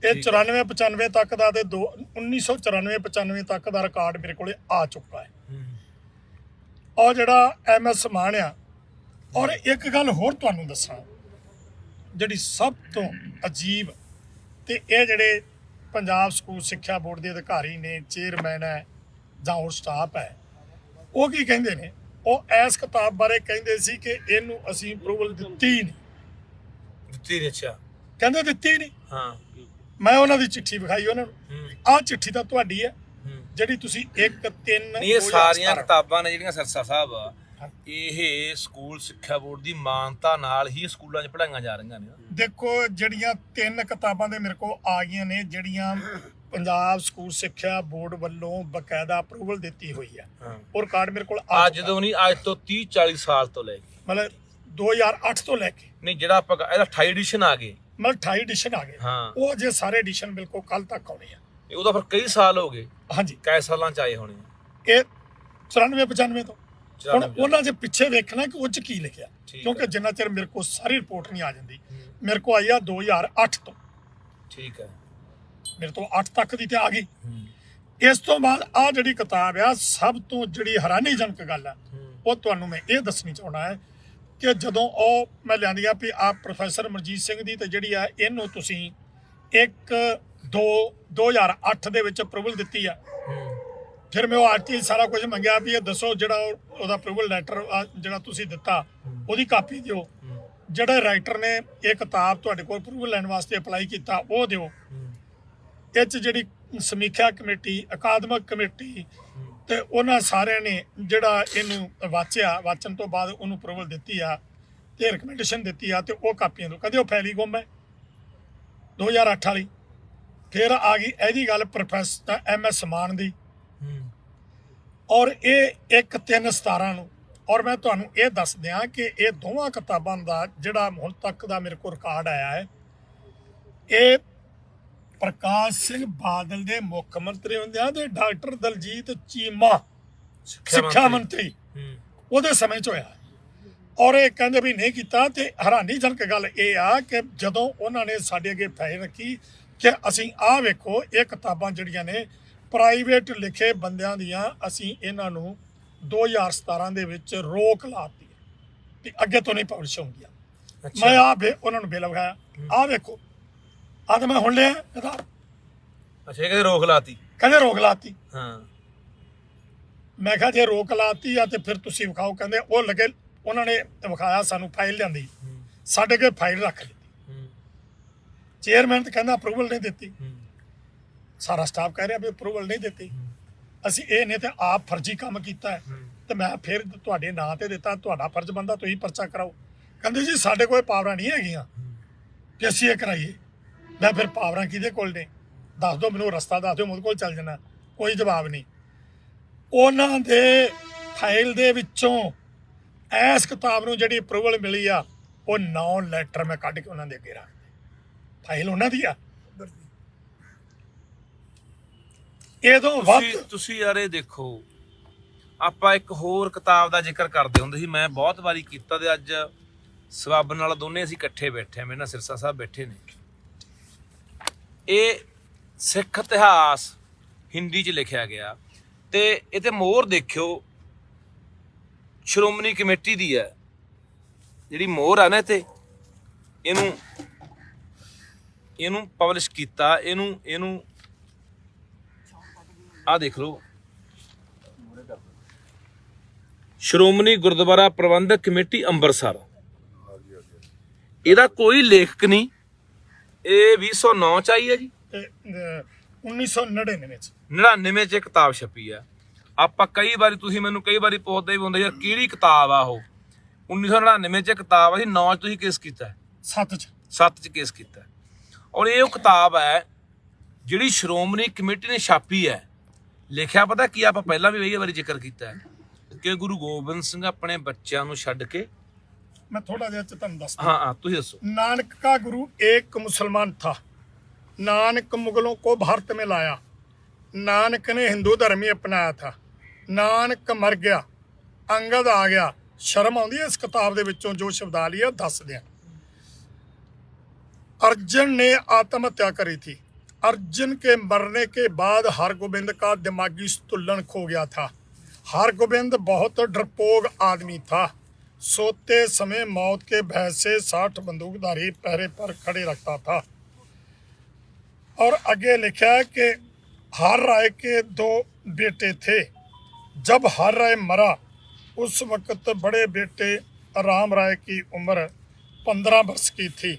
ਇਹ 94-95 ਤੱਕ ਦਾ ਤੇ 1994-95 ਤੱਕ ਦਾ ਰਿਕਾਰਡ ਮੇਰੇ ਕੋਲੇ ਆ ਚੁੱਕਾ ਹੈ। ਔਰ ਜਿਹੜਾ MS ਮਾਨ ਆ। ਔਰ ਇੱਕ ਗੱਲ ਹੋਰ ਤੁਹਾਨੂੰ ਦੱਸਾਂ ਜਿਹੜੀ ਸਭ ਤੋਂ ਅਜੀਬ, ਤੇ ਇਹ ਜਿਹੜੇ ਪੰਜਾਬ ਸਕੂਲ ਸਿੱਖਿਆ ਬੋਰਡ ਦੇ ਅਧਿਕਾਰੀ ਨੇ, ਚੇਅਰਮੈਨ ਹੈ ਜਾਂ ਹੋਰ ਸਟਾਫ ਹੈ, ਉਹ ਕੀ ਕਹਿੰਦੇ ਨੇ, ਉਹ ਇਸ ਕਿਤਾਬ ਬਾਰੇ ਕਹਿੰਦੇ ਸੀ ਕਿ ਇਹਨੂੰ ਅਸੀਂ ਅਪਰੂਵਲ ਦਿੱਤੀ ਨਹੀਂ। ਅੱਛਾ, ਕਹਿੰਦੇ ਦਿੱਤੀ ਨਹੀਂ। ਹਾਂ, ਮੈਂ ਉਹਨਾਂ ਦੀ ਚਿੱਠੀ ਵਿਖਾਈ ਉਹਨਾਂ ਨੂੰ, ਆਹ ਚਿੱਠੀ ਤਾਂ ਤੁਹਾਡੀ ਹੈ ਜਿਹੜੀ ਤੁਸੀਂ 1-3 ਇਹ ਸਾਰੀਆਂ ਕਿਤਾਬਾਂ ਨੇ ਜਿਹੜੀਆਂ ਸਰਸਾ ਸਾਹਿਬ ਇਹ ਸਕੂਲ ਸਿੱਖਿਆ ਬੋਰਡ ਦੀ ਮਾਨਤਾ ਨਾਲ ਹੀ ਸਕੂਲਾਂ 'ਚ ਪੜ੍ਹਾਈਆਂ ਜਾ ਰਹੀਆਂ ਨੇ। ਦੇਖੋ ਜਿਹੜੀਆਂ 3 ਕਿਤਾਬਾਂ ਦੇ ਮੇਰੇ ਕੋਲ ਆ ਗਈਆਂ ਨੇ ਜਿਹੜੀਆਂ ਪੰਜਾਬ ਸਕੂਲ ਸਿੱਖਿਆ ਬੋਰਡ ਵੱਲੋਂ ਬਕਾਇਦਾ ਅਪਰੂਵਲ ਦਿੱਤੀ ਹੋਈ ਹੈ, ਉਹ ਰਿਕਾਰਡ ਮੇਰੇ ਕੋਲ ਅੱਜ ਤੋਂ ਨਹੀਂ, ਅੱਜ ਤੋਂ 30-40 ਸਾਲ ਤੋਂ ਲੈ ਕੇ, ਮਤਲਬ 2008 ਤੋਂ ਲੈ ਕੇ, ਨਹੀਂ ਜਿਹੜਾ ਆਪਾਂ ਇਹਦਾ 28 ਐਡੀਸ਼ਨ ਆ ਗਏ, ਮਤਲਬ 28 ਐਡੀਸ਼ਨ ਆ ਗਏ। ਉਹ ਜੇ ਸਾਰੇ ਐਡੀਸ਼ਨ ਬਿਲਕੁਲ ਕੱਲ ਤੱਕ ਆਉਣੇ ਆ। ਉਹਦਾ ਫਿਰ ਕਈ ਸਾਲ ਹੋ ਗਏ। ਹਾਂਜੀ, ਕਈ ਸਾਲਾਂ 'ਚ ਆਏ ਹੋਣੇ ਇਹ 94-95 ਤੋਂ। ਹੁਣ ਉਹਨਾਂ 'ਚ ਪਿੱਛੇ ਵੇਖਣਾ ਕਿ ਉਹ 'ਚ ਕੀ ਲਿਖਿਆ, ਕਿਉਂਕਿ ਜਿੰਨਾ ਚਿਰ ਮੇਰੇ ਕੋਲ ਸਾਰੀ ਰਿਪੋਰਟ ਨਹੀਂ ਆ ਜਾਂਦੀ। ਮੇਰੇ ਕੋਲ ਆਈ ਆ 2008 ਤੋਂ। ਠੀਕ ਹੈ, ਮੇਰੇ ਤੋਂ 8 ਤੱਕ ਦੀ ਤੇ ਆ ਗਈ। ਇਸ ਤੋਂ ਬਾਅਦ ਆ ਜਿਹੜੀ ਕਿਤਾਬ ਆ, ਸਭ ਤੋਂ ਜਿਹੜੀ ਹੈਰਾਨੀਜਨਕ ਗੱਲ ਆ ਉਹ ਤੁਹਾਨੂੰ ਮੈਂ ਇਹ ਦੱਸਣੀ ਚਾਹੁੰਦਾ ਹੈ ਕਿ ਜਦੋਂ ਉਹ ਮੈਂ ਲਿਆਂਦੀ ਆ ਵੀ ਆ ਪ੍ਰੋਫੈਸਰ ਮਨਜੀਤ ਸਿੰਘ ਦੀ ਤੇ ਜਿਹੜੀ ਆ ਇਹਨੂੰ ਤੁਸੀਂ 1/2/2008 ਦੇ ਵਿੱਚ ਅਪਰੂਵਲ ਦਿੱਤੀ ਆ। ਫਿਰ ਮੈਂ ਉਹ ਆਰਟੀ ਸਾਰਾ ਕੁਝ ਮੰਗਿਆ ਵੀ ਇਹ ਦੱਸੋ ਜਿਹੜਾ ਉਹਦਾ ਅਪਰੂਵਲ ਲੈਟਰ ਜਿਹੜਾ ਤੁਸੀਂ ਦਿੱਤਾ ਉਹਦੀ ਕਾਪੀ ਦਿਓ, ਜਿਹੜੇ ਰਾਈਟਰ ਨੇ ਇਹ ਕਿਤਾਬ ਤੁਹਾਡੇ ਕੋਲ ਅਪਰੂਵਲ ਲੈਣ ਵਾਸਤੇ ਅਪਲਾਈ ਕੀਤਾ ਉਹ ਦਿਓ। ਇਹ 'ਚ ਜਿਹੜੀ ਸਮੀਖਿਆ ਕਮੇਟੀ, ਅਕਾਦਮਿਕ ਕਮੇਟੀ ਤੇ ਉਹਨਾਂ ਸਾਰਿਆਂ ਨੇ ਜਿਹੜਾ ਇਹਨੂੰ ਵਾਚਣ ਤੋਂ ਬਾਅਦ ਉਹਨੂੰ ਅਪਰੂਵਲ ਦਿੱਤੀ ਆ ਤੇ ਰਿਕਮੈਂਡੇਸ਼ਨ ਦਿੱਤੀ ਆ, ਤੇ ਉਹ ਕਾਪੀਆਂ ਤੋਂ ਕਦੇ ਉਹ ਫੈਲੀ ਗੁੰਮ ਹੈ 2008 ਵਾਲੀ। ਫਿਰ ਆ ਗਈ ਇਹਦੀ ਗੱਲ ਪ੍ਰੋਫੈਸਰ MS ਮਾਨ ਦੀ, ਔਰ ਇਹ 1/3/17 ਨੂੰ। ਔਰ ਮੈਂ ਤੁਹਾਨੂੰ ਇਹ ਦੱਸ ਦਿਆਂ ਕਿ ਇਹ ਦੋਵਾਂ ਕਿਤਾਬਾਂ ਦਾ ਜਿਹੜਾ ਹੁਣ ਤੱਕ ਦਾ ਮੇਰੇ ਕੋਲ ਰਿਕਾਰਡ ਆਇਆ ਹੈ, ਇਹ ਪ੍ਰਕਾਸ਼ ਸਿੰਘ ਬਾਦਲ ਦੇ ਮੁੱਖ ਮੰਤਰੀ ਹੁੰਦਿਆਂ ਤੇ ਡਾਕਟਰ ਦਲਜੀਤ ਚੀਮਾ ਸਿੱਖਿਆ ਮੰਤਰੀ ਉਹਦੇ ਸਮੇਂ 'ਚ ਹੋਇਆ। ਔਰ ਇਹ ਕਹਿੰਦੇ ਵੀ ਨਹੀਂ ਕੀਤਾ। ਤੇ ਹੈਰਾਨੀਜਨਕ ਗੱਲ ਇਹ ਆ ਕਿ ਜਦੋਂ ਉਹਨਾਂ ਨੇ ਸਾਡੇ ਅੱਗੇ ਫਾਈਲ ਰੱਖੀ ਕਿ ਅਸੀਂ ਆਹ ਵੇਖੋ ਇਹ ਕਿਤਾਬਾਂ ਜਿਹੜੀਆਂ ਨੇ ਪ੍ਰਾਈਵੇਟ ਲਿਖੇ ਬੰਦਿਆਂ ਦੀਆਂ, ਅਸੀਂ ਇਹਨਾਂ ਨੂੰ 2017 ਦੇ ਵਿੱਚ ਰੋਕ ਲਾਤੀ ਤੇ ਅੱਗੇ ਤੋਂ ਨਹੀਂ ਪਬਲਿਸ਼ ਹੋਣਗੀਆਂ। ਮੈਂ ਉਹਨਾਂ ਨੂੰ ਬਿੱਲ ਵਿਖਾਇਆ, ਆਹ ਵੇਖੋ, ਆਹ ਤਾਂ ਮੈਂ ਹੁਣ ਲਿਆ ਕਿਤਾਬ। ਅੱਛਾ, ਕਹਿੰਦੇ ਰੋਕ ਲਾਤੀ। ਕਹਿੰਦੇ ਰੋਕ ਲਾਤੀ। ਹਾਂ, ਮੈਂ ਕਿਹਾ ਜੇ ਰੋਕ ਲਾਤੀ ਆ ਤੇ ਫਿਰ ਤੁਸੀਂ ਵਿਖਾਓ। ਕਹਿੰਦੇ ਉਹ ਲੱਗੇ, ਉਹਨਾਂ ਨੇ ਵਿਖਾਇਆ ਸਾਨੂੰ, ਫਾਈਲ ਲਿਆਂਦੀ, ਸਾਡੇ ਕੋਲ ਫਾਈਲ ਰੱਖ ਲਈ। ਚੇਅਰਮੈਨ ਤੇ ਕਹਿੰਦਾ ਅਪਰੂਵਲ ਨਹੀਂ ਦਿੱਤੀ, ਸਾਰਾ ਸਟਾਫ ਕਹਿ ਰਿਹਾ ਵੀ ਅਪਰੂਵਲ ਨਹੀਂ ਦਿੱਤੀ। ਅਸੀਂ ਇਹ ਨਹੀਂ ਤੇ ਆਪ ਫਰਜ਼ੀ ਕੰਮ ਕੀਤਾ ਹੈ ਤੇ ਮੈਂ ਫਿਰ ਤੁਹਾਡੇ ਨਾਂ ਤੇ ਦਿੱਤਾ, ਤੁਹਾਡਾ ਫਰਜ਼ ਬਣਦਾ ਤੁਸੀਂ ਪਰਚਾ ਕਰਾਓ। ਕਹਿੰਦੇ ਜੀ ਸਾਡੇ ਕੋਲ ਪਾਵਰਾਂ ਨਹੀਂ ਹੈਗੀਆਂ ਕਿ ਅਸੀਂ ਇਹ ਕਰਾਈਏ। ਮੈਂ ਫਿਰ ਪਾਵਰਾਂ ਕਿਹਦੇ ਕੋਲ ਨੇ, ਦੱਸ ਦਿਓ ਮੈਨੂੰ, ਰਸਤਾ ਦੱਸ ਦਿਓ, ਉਹਦੇ ਕੋਲ ਚੱਲ ਜਾਣਾ। ਕੋਈ ਜਵਾਬ ਨਹੀਂ। ਉਹਨਾਂ ਦੇ ਫਾਈਲ ਦੇ ਵਿੱਚੋਂ ਇਸ ਕਿਤਾਬ ਨੂੰ ਜਿਹੜੀ ਅਪਰੂਵਲ ਮਿਲੀ ਆ, ਉਹ 9 ਲੈਟਰ ਮੈਂ ਕੱਢ ਕੇ ਉਹਨਾਂ ਦੇ ਅੱਗੇ ਰੱਖ ਦਿੱਤੇ। ਫਾਈਲ ਉਹਨਾਂ ਦੀ ਆ। ਇਹ ਤੋਂ ਵੱਧ ਤੁਸੀਂ ਯਾਰ ਇਹ ਦੇਖੋ, ਆਪਾਂ ਇੱਕ ਹੋਰ ਕਿਤਾਬ ਦਾ ਜ਼ਿਕਰ ਕਰਦੇ ਹੁੰਦੇ ਸੀ, ਮੈਂ ਬਹੁਤ ਵਾਰੀ ਕੀਤਾ, ਤੇ ਅੱਜ ਸਬੱਬ ਨਾਲ ਦੋਨੇ ਅਸੀਂ ਇਕੱਠੇ ਬੈਠੇ ਆ, ਮੇਰੇ ਨਾਲ ਸਿਰਸਾ ਸਾਹਿਬ ਬੈਠੇ ਨੇ। ਇਹ ਸਿੱਖ ਇਤਿਹਾਸ ਹਿੰਦੀ 'ਚ ਲਿਖਿਆ ਗਿਆ, ਤੇ ਇਹ ਤੇ ਮੋਹਰ ਦੇਖਿਓ ਸ਼੍ਰੋਮਣੀ ਕਮੇਟੀ ਦੀ ਹੈ, ਜਿਹੜੀ ਮੋਹਰ ਆ ਨਾ ਤੇ ਇਹਨੂੰ ਪਬਲਿਸ਼ ਕੀਤਾ, ਇਹਨੂੰ ਆ ਦੇਖ ਲਓ, ਸ਼੍ਰੋਮਣੀ ਗੁਰਦੁਆਰਾ ਪ੍ਰਬੰਧਕ ਕਮੇਟੀ ਅੰਮ੍ਰਿਤਸਰ। ਇਹਦਾ ਕੋਈ ਲੇਖਕ ਨਹੀਂ, ਇਹ 2009 ਚ ਆਈ ਹੈ ਜੀ, 1999 ਵਿੱਚ 99 ਚ ਇਹ ਕਿਤਾਬ ਛਪੀ ਆ। ਆਪਾਂ ਕਈ ਵਾਰੀ, ਤੁਸੀਂ ਮੈਨੂੰ ਕਈ ਵਾਰੀ ਪੁੱਛਦੇ ਵੀ ਹੁੰਦੇ ਯਾਰ ਕਿਹੜੀ ਕਿਤਾਬ ਆ ਉਹ। 1999 ਚ ਕਿਤਾਬ ਆ ਜੀ, 9 ਚ ਤੁਸੀਂ ਕੇਸ ਕੀਤਾ, 7 ਚ ਕੇਸ ਕੀਤਾ। ਔਰ ਇਹ ਉਹ ਕਿਤਾਬ ਹੈ ਜਿਹੜੀ ਸ਼੍ਰੋਮਣੀ ਕਮੇਟੀ ਨੇ ਛਾਪੀ ਹੈ। ਲਿਖਿਆ ਪਤਾ ਕੀ, ਆਪਾਂ ਪਹਿਲਾਂ ਵੀ ਕਈ ਵਾਰੀ ਜ਼ਿਕਰ ਕੀਤਾ ਹੈ ਕਿ ਗੁਰੂ ਗੋਬਿੰਦ ਸਿੰਘ ਆਪਣੇ ਬੱਚਿਆਂ ਨੂੰ ਛੱਡ ਕੇ, मैं थोड़ा देर ਤੁਹਾਨੂੰ ਦੱਸਦਾ। हाँ तुझे दसो। नानक का गुरु एक मुसलमान था, नानक मुगलों को भारत में लाया, नानक ने हिंदू धर्म ही अपनाया था, नानक मर गया, अंगद आ गया। शर्म आउंदी है इस किताब दे विचों जो शब्दावली है दस दियां। अर्जन ने आत्महत्या करी थी। अर्जन के मरने के बाद हरगोबिंद का दिमागी संतुलन खो गया था। हरगोबिंद बहुत डरपोक आदमी था, सोते समय मौत के भय से 60 बंदूकधारी पहरे पर खड़े रखता था। और आगे लिखा है कि हर राय के 2 बेटे थे। जब हर राय मरा उस वक्त बड़े बेटे राम राय की उम्र 15 वर्ष की थी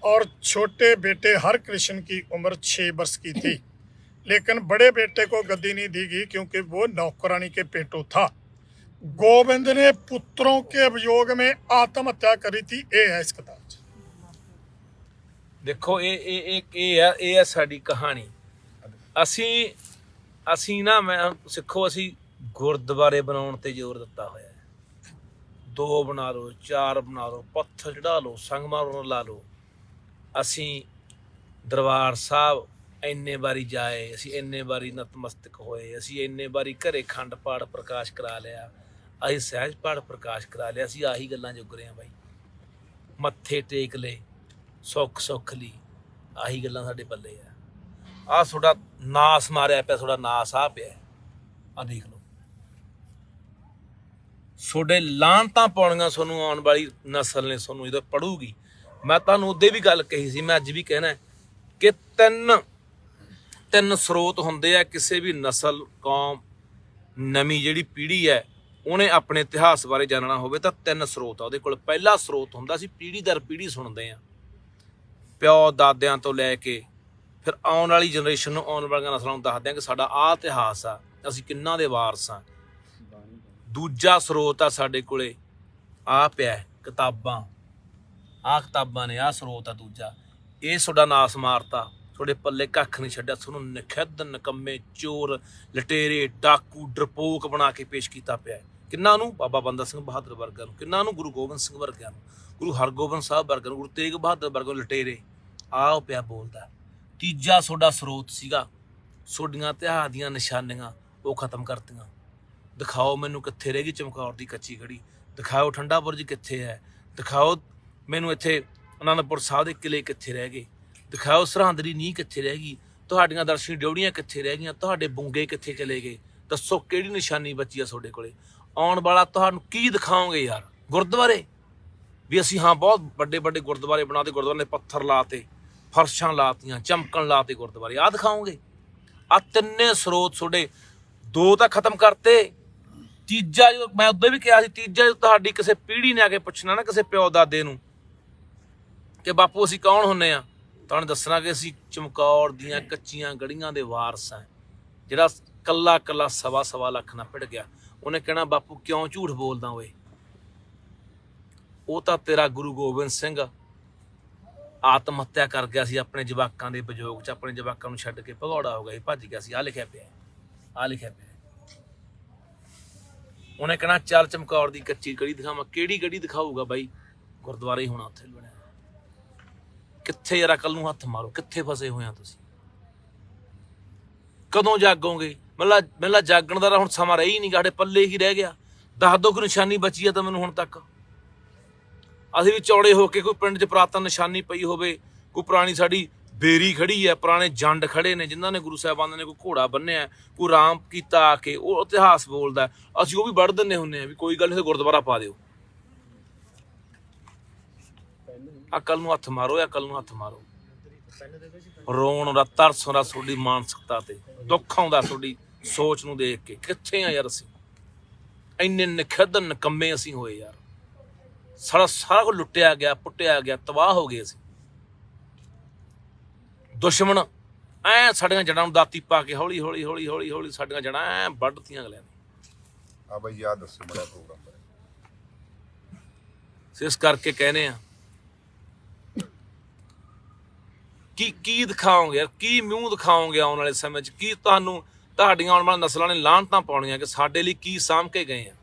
और छोटे बेटे हर कृष्ण की उम्र 6 वर्ष की थी। लेकिन बड़े बेटे को गद्दी नहीं दी गई क्योंकि वो नौकरानी के पेटों था। गोविंद ने पुत्रों के अभियोग में आत्महत्या करी थी। ये है इस किताब च। देखो ਇਹ ਹੈ ਸਾਡੀ ਕਹਾਣੀ। ਅਸੀਂ ਨਾ, ਮੈਂ ਸਿੱਖੋ, ਅਸੀਂ ਗੁਰਦੁਆਰੇ ਬਣਾਉਣ ਤੇ ਜ਼ੋਰ ਦਿੱਤਾ ਹੋਇਆ ਹੈ। 2 ਬਣਾ ਲਓ, 4 ਬਣਾ ਲਓ, ਪੱਥਰ ਚੜਾ ਲਓ, ਸੰਗਮਰਮਰ ਲਾ ਲਓ। ਅਸੀਂ ਦਰਬਾਰ ਸਾਹਿਬ ਇੰਨੇ ਵਾਰੀ ਜਾਏ, ਅਸੀਂ ਇੰਨੇ ਵਾਰੀ ਨਤਮਸਤਕ ਹੋਏ, ਅਸੀਂ ਇੰਨੇ ਵਾਰੀ ਘਰੇ ਖੰਡ ਪਾਠ ਪ੍ਰਕਾਸ਼ ਕਰਾ ਲਿਆ, ਅਸੀਂ ਸਹਿਜ ਪਾਠ ਪ੍ਰਕਾਸ਼ ਕਰਾ ਲਿਆ। ਅਸੀਂ ਆਹੀ ਗੱਲਾਂ ਜੁਗ ਰਹੇ ਹਾਂ ਬਾਈ, ਮੱਥੇ ਟੇਕ ਲਏ, ਸੁੱਖ ਲਈ, ਆਹੀ ਗੱਲਾਂ ਸਾਡੇ ਪੱਲੇ ਆ। ਆਹ ਤੁਹਾਡਾ ਨਾਸ ਮਾਰਿਆ ਪਿਆ, ਤੁਹਾਡਾ ਨਾਸ ਆ ਪਿਆ, ਆਹ ਦੇਖ ਲਓ। ਤੁਹਾਡੇ ਲਾਹਨਤਾਂ ਪਾਉਣੀਆਂ ਤੁਹਾਨੂੰ ਆਉਣ ਵਾਲੀ ਨਸਲ ਨੇ, ਤੁਹਾਨੂੰ ਜਦੋਂ ਪੜੂਗੀ। ਮੈਂ ਤੁਹਾਨੂੰ ਉਦੋਂ ਵੀ ਗੱਲ ਕਹੀ ਸੀ, ਮੈਂ ਅੱਜ ਵੀ ਕਹਿਣਾ ਕਿ ਤਿੰਨ ਸਰੋਤ ਹੁੰਦੇ ਆ ਕਿਸੇ ਵੀ ਨਸਲ, ਕੌਮ, ਨਵੀਂ ਜਿਹੜੀ ਪੀੜ੍ਹੀ ਹੈ, ਉਹਨੇ ਆਪਣੇ ਇਤਿਹਾਸ ਬਾਰੇ ਜਾਣਨਾ ਹੋਵੇ ਤਾਂ 3 ਸਰੋਤ ਆ ਉਹਦੇ ਕੋਲ। ਪਹਿਲਾ ਸਰੋਤ ਹੁੰਦਾ, ਸੀ ਪੀੜ੍ਹੀ ਦਰ ਪੀੜ੍ਹੀ ਸੁਣਦੇ ਆ, ਪਿਓ ਦਾਦਿਆਂ ਤੋਂ ਲੈ ਕੇ ਫਿਰ ਆਉਣ ਵਾਲੀ ਜਨਰੇਸ਼ਨ ਨੂੰ, ਆਉਣ ਵਾਲੀਆਂ ਨਸਲਾਂ ਨੂੰ ਦੱਸਦੇ ਆ ਕਿ ਸਾਡਾ ਆਹ ਇਤਿਹਾਸ ਆ, ਅਸੀਂ ਕਿੰਨਾਂ ਦੇ ਵਾਰਸ ਆ। ਦੂਜਾ ਸਰੋਤ ਆ ਸਾਡੇ ਕੋਲੇ, ਆਹ ਪਿਆ ਕਿਤਾਬਾਂ, ਆਹ ਕਿਤਾਬਾਂ ਨੇ, ਆਹ ਸਰੋਤ ਆ ਦੂਜਾ। ਇਹ ਤੁਹਾਡਾ ਨਾਸ ਮਾਰਤਾ, ਤੁਹਾਡੇ ਪੱਲੇ ਕੱਖ ਨਹੀਂ ਛੱਡਿਆ, ਤੁਹਾਨੂੰ ਨਿਖਿੱਧ, ਨਿਕੰਮੇ, ਚੋਰ, ਲਟੇਰੇ, ਡਾਕੂ, ਡਰਪੋਕ ਬਣਾ ਕੇ ਪੇਸ਼ ਕੀਤਾ ਪਿਆ। ਕਿੰਨਾਂ ਨੂੰ? ਬਾਬਾ ਬੰਦਾ ਸਿੰਘ ਬਹਾਦਰ ਵਰਗਿਆਂ ਨੂੰ। ਕਿੰਨਾਂ ਨੂੰ? ਗੁਰੂ ਗੋਬਿੰਦ ਸਿੰਘ ਵਰਗਿਆਂ ਨੂੰ, ਗੁਰੂ ਹਰਗੋਬਿੰਦ ਸਾਹਿਬ ਵਰਗਿਆਂ ਨੂੰ, ਗੁਰੂ ਤੇਗ ਬਹਾਦਰ ਵਰਗਿਆਂ ਨੂੰ ਲਟੇਰੇ। ਆਹ ਪਿਆ ਬੋਲਦਾ। ਤੀਜਾ ਤੁਹਾਡਾ ਸਰੋਤ ਸੀਗਾ, ਤੁਹਾਡੀਆਂ ਇਤਿਹਾਸ ਦੀਆਂ ਨਿਸ਼ਾਨੀਆਂ ਉਹ ਖਤਮ ਕਰਤੀਆਂ। ਦਿਖਾਓ ਮੈਨੂੰ ਕਿੱਥੇ ਰਹਿ ਗਈ ਚਮਕੌਰ ਦੀ ਕੱਚੀ ਘੜੀ, ਦਿਖਾਓ ਠੰਡਾ ਬੁਰਜ ਕਿੱਥੇ ਹੈ, ਦਿਖਾਓ ਮੈਨੂੰ ਇੱਥੇ ਅਨੰਦਪੁਰ ਸਾਹਿਬ ਦੇ ਕਿਲੇ ਕਿੱਥੇ ਰਹਿ ਗਏ, ਦਿਖਾਓ ਸਰਹੰਦ ਦੀ ਨੀਂਹ ਕਿੱਥੇ ਰਹਿ ਗਈ, ਤੁਹਾਡੀਆਂ ਦਰਸ਼ਨੀ ਡਿਉੜੀਆਂ ਕਿੱਥੇ ਰਹਿ ਗਈਆਂ, ਤੁਹਾਡੇ ਬੁੰਗੇ ਕਿੱਥੇ ਚਲੇ ਗਏ। ਦੱਸੋ ਕਿਹੜੀ ਨਿਸ਼ਾਨੀ ਬਚੀ ਆ ਤੁਹਾਡੇ ਕੋਲੇ? ਆਉਣ ਵਾਲਾ ਤੁਹਾਨੂੰ ਕੀ ਦਿਖਾਓਗੇ ਯਾਰ? ਗੁਰਦੁਆਰੇ ਵੀ ਅਸੀਂ ਹਾਂ ਬਹੁਤ ਵੱਡੇ ਵੱਡੇ ਗੁਰਦੁਆਰੇ ਬਣਾਤੇ, ਗੁਰਦੁਆਰੇ ਨੇ ਪੱਥਰ ਲਾਤੇ, ਫਰਸ਼ਾਂ ਲਾਤੀਆਂ, ਚਮਕਣ ਲਾਤੇ ਗੁਰਦੁਆਰੇ, ਆਹ ਦਿਖਾਓਗੇ? ਆਹ 3 ਸਰੋਤ ਤੁਹਾਡੇ, 2 ਤਾਂ ਖਤਮ ਕਰਤੇ। ਤੀਜਾ, ਜਦੋਂ ਮੈਂ ਉਦੋਂ ਵੀ ਕਿਹਾ ਸੀ, ਤੀਜਾ ਜਦੋਂ ਤੁਹਾਡੀ ਕਿਸੇ ਪੀੜ੍ਹੀ ਨੇ ਆ ਕੇ ਪੁੱਛਣਾ ਨਾ, ਕਿਸੇ ਪਿਓ ਦਾਦੇ ਨੂੰ ਕਿ ਬਾਪੂ ਅਸੀਂ ਕੌਣ ਹੁੰਨੇ ਆ, ਤੁਹਾਨੂੰ ਦੱਸਣਾ ਕਿ ਅਸੀਂ ਚਮਕੌਰ ਦੀਆਂ ਕੱਚੀਆਂ ਗੜੀਆਂ ਦੇ ਵਾਰਸ ਹਾਂ। ਜਿਹੜਾ ਕੱਲਾ ਕੱਲਾ 1.25 ਲੱਖ ਨਾਲ ਭਿੜ ਗਿਆ, ਉਹਨੇ ਕਹਿਣਾ ਬਾਪੂ ਕਿਉਂ ਝੂਠ ਬੋਲਦਾ ਓਏ, ਉਹ ਤਾਂ ਤੇਰਾ ਗੁਰੂ ਗੋਬਿੰਦ ਸਿੰਘ ਆਤਮ ਹੱਤਿਆ ਕਰ ਗਿਆ ਸੀ ਆਪਣੇ ਜਵਾਕਾਂ ਦੇ ਵਿਜੋਗ 'ਚ, ਆਪਣੇ ਜਵਾਕਾਂ ਨੂੰ ਛੱਡ ਕੇ ਭਗੌੜਾ ਹੋ ਗਿਆ ਸੀ, ਭੱਜ ਗਿਆ ਸੀ। ਆਹ ਲਿਖਿਆ ਪਿਆ, ਆਹ ਲਿਖਿਆ ਪਿਆ। ਉਹਨੇ ਕਹਿਣਾ ਚੱਲ ਚਮਕੌਰ ਦੀ ਕੱਚੀ ਗੜੀ ਦਿਖਾਵਾਂ। ਕਿਹੜੀ ਗੜੀ ਦਿਖਾਊਗਾ ਬਾਈ? ਗੁਰਦੁਆਰਾ ਹੀ ਹੋਣਾ ਉੱਥੇ ਬਣਿਆ। ਕਿੱਥੇ ਯਾਰ ਅਕਲ ਨੂੰ ਹੱਥ ਮਾਰੋ, ਕਿੱਥੇ ਫਸੇ ਹੋਏ ਆ ਤੁਸੀਂ? ਕਦੋਂ ਜਾਗੋਗੇ? ਮੈਨੂੰ ਜਾਗਣ ਦਾ ਹੁਣ ਸਮਾਂ ਰਹਿ ਹੀ ਨਹੀਂ, ਸਾਡੇ ਪੱਲੇ ਹੀ ਰਹਿ ਗਿਆ। ਦੱਸ ਦਿਓ ਕੋਈ ਨਿਸ਼ਾਨੀ ਬਚੀ ਆ ਤਾਂ ਮੈਨੂੰ ਹੁਣ ਤੱਕ। ਅਸੀਂ ਵੀ ਚੌੜੇ ਹੋ ਕੇ ਕੋਈ ਪਿੰਡ 'ਚ ਪੁਰਾਤਨ ਨਿਸ਼ਾਨੀ ਪਈ ਹੋਵੇ, ਕੋਈ ਪੁਰਾਣੀ ਸਾਡੀ ਬੇਰੀ ਖੜੀ ਹੈ, ਪੁਰਾਣੇ ਜੰਡ ਖੜੇ ਨੇ ਜਿਨ੍ਹਾਂ ਨੇ ਗੁਰੂ ਸਾਹਿਬਾਨ ਨੇ ਕੋਈ ਘੋੜਾ ਬੰਨਿਆ, ਕੋਈ ਰਾਮ ਕੀਤਾ ਆ ਕੇ, ਉਹ ਇਤਿਹਾਸ ਬੋਲਦਾ, ਅਸੀਂ ਉਹ ਵੀ ਵੱਢ ਦਿੰਦੇ ਹੁੰਦੇ ਹਾਂ ਵੀ ਕੋਈ ਗੱਲ ਨਹੀਂ, ਗੁਰਦੁਆਰਾ ਪਾ ਦਿਓ। ਅਕਲ ਨੂੰ ਹੱਥ ਮਾਰੋ, ਅਕਲ ਨੂੰ ਹੱਥ ਮਾਰੋ। ਰੋਣ ਦਾ ਤਰਸ ਆਉਂਦਾ ਤੁਹਾਡੀ ਮਾਨਸਿਕਤਾ ਤੇ, ਦੁੱਖ ਆਉਂਦਾ ਤੁਹਾਡੀ ਸੋਚ ਨੂੰ ਦੇਖ ਕੇ। ਕਿੱਥੇ ਆ ਯਾਰ ਅਸੀਂ? ਇੰਨੇ ਨਿਖੱਧ ਨਿਕੰਮੇ ਅਸੀਂ ਹੋਏ ਯਾਰ। ਸਾਰਾ ਕੁਝ ਲੁੱਟਿਆ ਗਿਆ, ਪੁੱਟਿਆ ਗਿਆ, ਤਬਾਹ ਹੋ ਗਏ ਅਸੀਂ। ਦੁਸ਼ਮਣ ਐ ਸਾਡੀਆਂ ਜੜ੍ਹਾਂ ਨੂੰ ਦਾਤੀ ਪਾ ਕੇ ਹੌਲੀ ਹੌਲੀ ਹੌਲੀ ਹੌਲੀ ਹੌਲੀ ਸਾਡੀਆਂ ਜੜ੍ਹਾਂ ਐ ਵੱਢਤੀਆਂ ਅਗਲਿਆਂ ਨੇ। ਆ ਬਈ ਯਾਦ ਦੱਸੋ ਮੇਰਾ ਪ੍ਰੋਗਰਾਮ ਬਾਰੇ। ਇਸ ਕਰਕੇ ਕਹਿੰਦੇ ਆ ਕੀ ਦਿਖਾਓਗੇ ਯਾਰ? ਕੀ ਮੂੰਹ ਦਿਖਾਓਗੇ ਆਉਣ ਵਾਲੇ ਸਮੇਂ 'ਚ? ਕੀ ਤੁਹਾਨੂੰ ਤੁਹਾਡੀਆਂ ਆਉਣ ਵਾਲੀਆਂ ਨਸਲਾਂ ਨੇ ਲਾਹਨਤਾਂ ਪਾਉਣੀਆਂ ਕਿ ਸਾਡੇ ਲਈ ਕੀ ਸਾਂਭ ਕੇ ਗਏ ਆ?